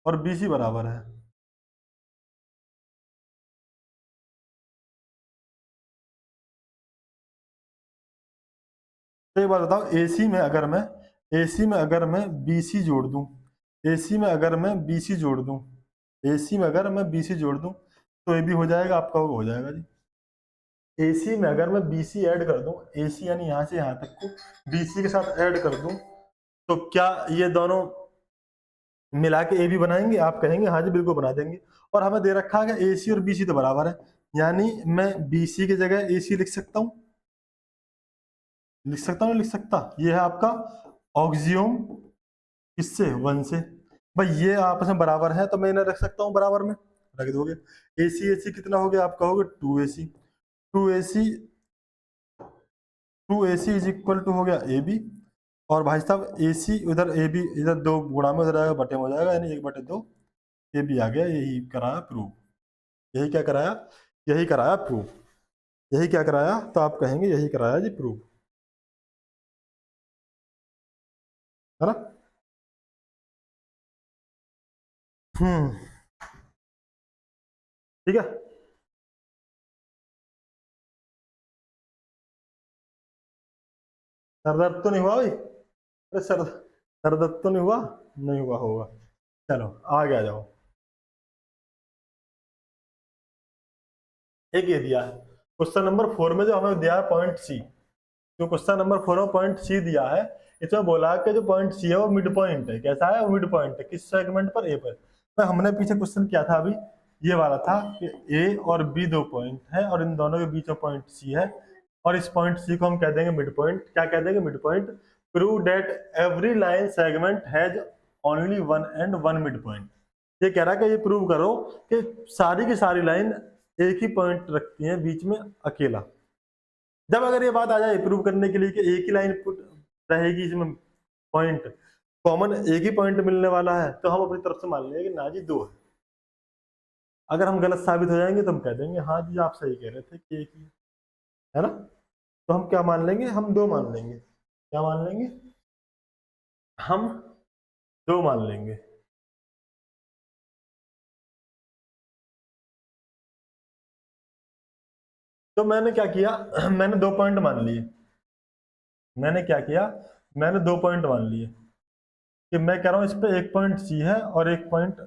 और बी सी बराबर है, तो एक बात बताओ, एसी में अगर मैं, एसी में अगर मैं बीसी जोड़ दूं, एसी में अगर मैं बीसी जोड़ दूं, एसी में अगर मैं बीसी जोड़ दूं, तो ये भी हो जाएगा, आपका हो जाएगा जी। एसी में अगर मैं बीसी ऐड कर दूं, एसी यानी यहाँ से यहाँ तक को बीसी के साथ ऐड कर दूं, तो क्या ये दोनों मिला के ए बी बनाएंगे, आप कहेंगे हाँ जी बिल्कुल बना देंगे। और हमें दे रखा है ए सी और बी सी तो बराबर है, यानी मैं बी सी की जगह ए सी लिख सकता हूँ, लिख सकता हूँ, लिख सकता, ये है आपका ऑक्सियोम, किससे, वन से। भाई ये आपस में बराबर है, तो मैं इन्हें रख सकता हूँ बराबर में, रख दोगे। ए सी कितना हो गया, आप कहोगे two A C, two A C, two A C is equal to हो गया ए बी, और भाई साहब ए सी उधर ए बी इधर दो गुणा में उधर आएगा बटे में हो जाएगा, यानी 1/2 ए बी आ गया, यही कराया प्रूव, यही क्या कराया, यही कराया प्रूव, यही क्या कराया, तो आप कहेंगे यही कराया जी प्रूव, है ना। हम्म, ठीक है। सर दर्द तो नहीं हुआ भाई, अरे सर दर्द तो नहीं हुआ, नहीं हुआ होगा, चलो आगे आ जाओ। एक ये दिया है क्वेश्चन नंबर 4 में, जो हमें दिया है पॉइंट सी, जो क्वेश्चन नंबर 4 में पॉइंट सी दिया है, इसमें बोला कि जो पॉइंट सी है वो मिड पॉइंट है, कैसा है, वो मिड पॉइंट है, किस सेगमेंट पर, ए पर। तो हमने पीछे क्वेश्चन किया था अभी, ये वाला था कि ए और बी दो पॉइंट है, और इन दोनों के बीच में पॉइंट सी है, और इस पॉइंट सी को हम कह देंगे मिड पॉइंट, क्या कह देंगे, mid point. Prove that every line segment has only one and one mid point, ये कह रहा है कि ये प्रूव करो कि सारी की सारी लाइन एक ही पॉइंट रखती है बीच में अकेला। जब अगर ये बात आ जाए प्रूव करने के लिए कि एक ही लाइन रहेगी इसमें पॉइंट, कॉमन एक ही पॉइंट मिलने वाला है, तो हम अपनी तरफ से मान लेंगे कि ना जी दो है। अगर हम गलत साबित हो जाएंगे तो हम कह देंगे हाँ जी आप सही कह रहे थे कि एक ही है ना। तो हम क्या मान लेंगे, हम दो मान लेंगे, क्या मान लेंगे, हम दो मान लेंगे। तो मैंने क्या किया मैंने दो पॉइंट मान लिए, मैंने क्या किया, मैंने दो पॉइंट मान लिए, कि मैं कह रहा हूँ इस पे एक पॉइंट सी है और एक पॉइंट,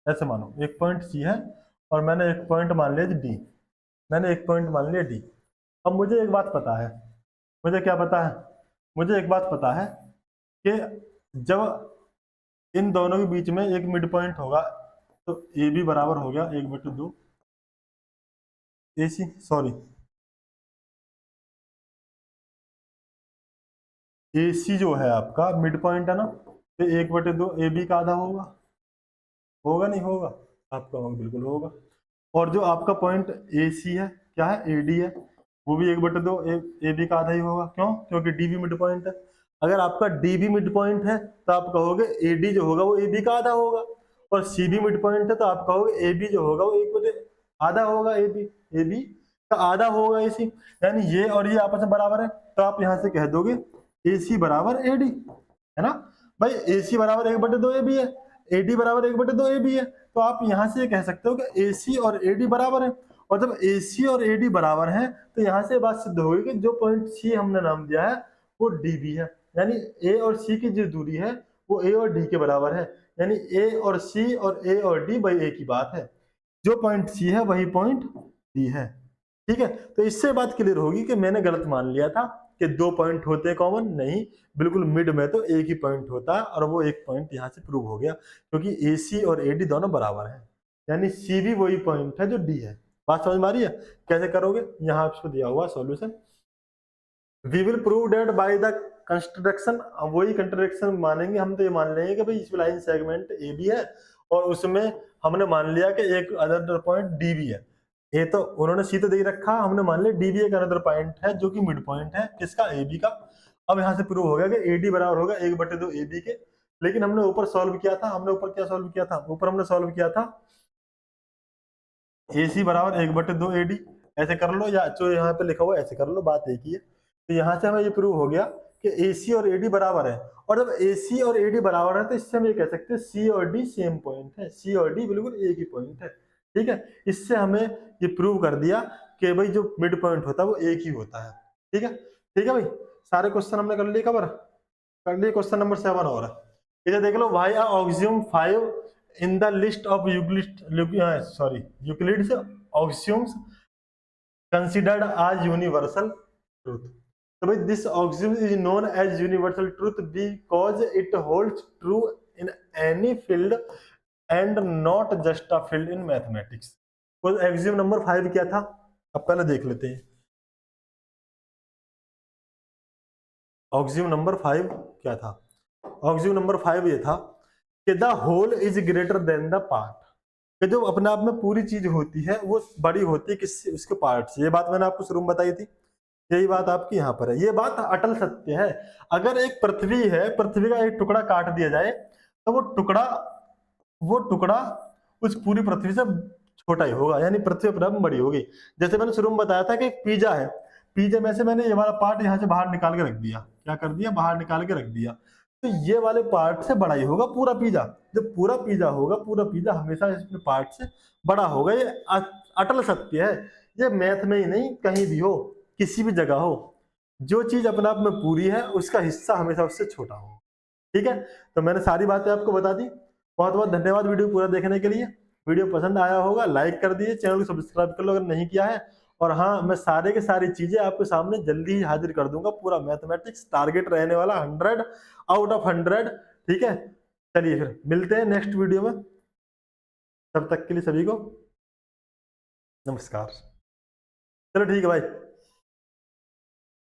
ऐसे मानो एक पॉइंट सी है और मैंने एक पॉइंट मान लिया डी, मैंने एक पॉइंट मान लिया डी। अब मुझे एक बात पता है, मुझे क्या पता है, मुझे एक बात पता है कि जब इन दोनों के बीच में एक मिड पॉइंट होगा, तो ए बी बराबर हो गया 1/2 ए सी, सॉरी ए सी जो है आपका मिड पॉइंट है ना, तो 1/2 ए बी का आधा होगा, होगा नहीं होगा, आपका होगा, बिल्कुल होगा। और जो आपका पॉइंट ए सी है, क्या है, ए डी है, वो भी 1/2 ए बी का आधा ही होगा, क्यों, क्योंकि डी भी मिड पॉइंट है। अगर आपका डी भी मिड पॉइंट है तो आप कहोगे ए डी जो होगा वो ए बी का आधा होगा, और सी भी मिड पॉइंट है तो आप कहोगे ए बी जो होगा वो आधा होगा, ए बी का आधा होगा ए सी, यानी ये और ये आपस में बराबर है, तो आप यहाँ से कह दोगे ए सी बराबर ए डी, है ना। भाई ए सी बराबर 1/2 ए बी है, ए डी बराबर 1/2 ए बी है, तो आप यहाँ से कह सकते हो कि ए सी और ए डी बराबर है, और जब ए सी और ए डी बराबर है तो यहाँ से बात सिद्ध होगी कि जो पॉइंट सी हमने नाम दिया है वो डी बी है, यानी ए और सी की जो दूरी है वो ए और डी के बराबर है, यानी ए और सी और ए और डी वही एक ही बात है, जो पॉइंट सी है वही पॉइंट डी है। ठीक है, तो इससे बात क्लियर होगी कि मैंने गलत मान लिया था कि 2 पॉइंट होते हैं कॉमन, नहीं, बिल्कुल मिड में तो एक ही पॉइंट होता है, और वो एक पॉइंट यहाँ से प्रूव हो गया, क्योंकि ए सी और ए डी दोनों बराबर हैं, यानी सी भी वही पॉइंट है जो डी है। बात समझ में आ रही है? कैसे करोगे, यहाँ आपको दिया हुआ solution. We will prove that by the construction, वही कंस्ट्रक्शन मानेंगे हम, तो ये मान लेंगे कि भाई इस लाइन सेगमेंट ए बी है और उसमें हमने मान लिया कि एक अदर पॉइंट डी बी है। ये तो उन्होंने सी तो दे रखा, हमने मान लिया डी बी एक अनदर पॉइंट है जो कि मिड पॉइंट है किसका, ए बी का। अब यहाँ से प्रूव हो गया कि ए डी बराबर होगा 1/2 ए बी के, लेकिन हमने ऊपर सॉल्व किया था, हमने ऊपर क्या सॉल्व किया था, ऊपर हमने सॉल्व किया था ए सी बराबर 1/2 ए डी, ऐसे कर लो, या जो यहाँ पे लिखा हुआ ऐसे कर लो, बात एक ही है। तो यहाँ से हमें ये प्रूव हो गया कि ए सी और ए डी बराबर है, और जब ए सी और ए डी बराबर है तो इससे हम ये कह सकते हैं सी और डी सेम पॉइंट है, सी और डी बिल्कुल एक ही पॉइंट है। ठीक है, इससे हमें ये प्रूव कर दिया कि भाई जो मिड पॉइंट होता है वो एक ही होता है। ठीक है, ठीक है भाई, सारे क्वेश्चन हमने कर लिए कवर, कर लिए। क्वेश्चन नंबर 7 और है, इधर देख लो, Y ऑक्सियम 5 in the list of Euclid's axioms considered as universal truth. So this axiom is known as universal truth because it holds true in any field and not just a field in mathematics. तो axiom number 5 क्या था, अब पहले देख लेते हैं। axiom number 5 क्या था? axiom नंबर 5 ये था कि the whole is greater than the part, कि जो अपने आप में पूरी चीज होती है वो बड़ी होती है किससे, उसके पार्ट से। ये बात मैंने आपको शुरू में बताई थी, यही बात आपकी यहाँ पर है, ये बात अटल सत्य है। अगर एक पृथ्वी है, पृथ्वी का एक टुकड़ा काट दिया जाए तो वो टुकड़ा उस पूरी पृथ्वी से छोटा ही होगा, यानी पृथ्वी अपने आप में बड़ी होगी। जैसे मैंने शुरू में बताया था कि एक पिज्जा है, पिज्जा में से मैंने ये वाला पार्ट यहाँ से बाहर निकाल के रख दिया, क्या कर दिया, बाहर निकाल के रख दिया, तो ये वाले पार्ट से बड़ा ही होगा पूरा पिज्जा। जब पूरा पिज्जा होगा, पूरा पिज्जा हमेशा इसमें पार्ट से बड़ा होगा, ये अटल सत्य है। ये मैथ में ही नहीं, कहीं भी हो, किसी भी जगह हो, जो चीज अपने आप में पूरी है उसका हिस्सा हमेशा उससे छोटा हो। ठीक है, तो मैंने सारी बातें आपको बता दी। बहुत बहुत धन्यवाद वीडियो पूरा देखने के लिए। वीडियो पसंद आया होगा लाइक कर दीजिए, चैनल को सब्सक्राइब कर लो अगर नहीं किया है। और हाँ, मैं सारे के सारी चीजें आपके सामने जल्दी ही हाजिर कर दूंगा, पूरा मैथमेटिक्स टारगेट रहने वाला 100 आउट ऑफ 100। ठीक है, चलिए फिर मिलते हैं नेक्स्ट वीडियो में, तब तक के लिए सभी को नमस्कार। चलो ठीक है भाई।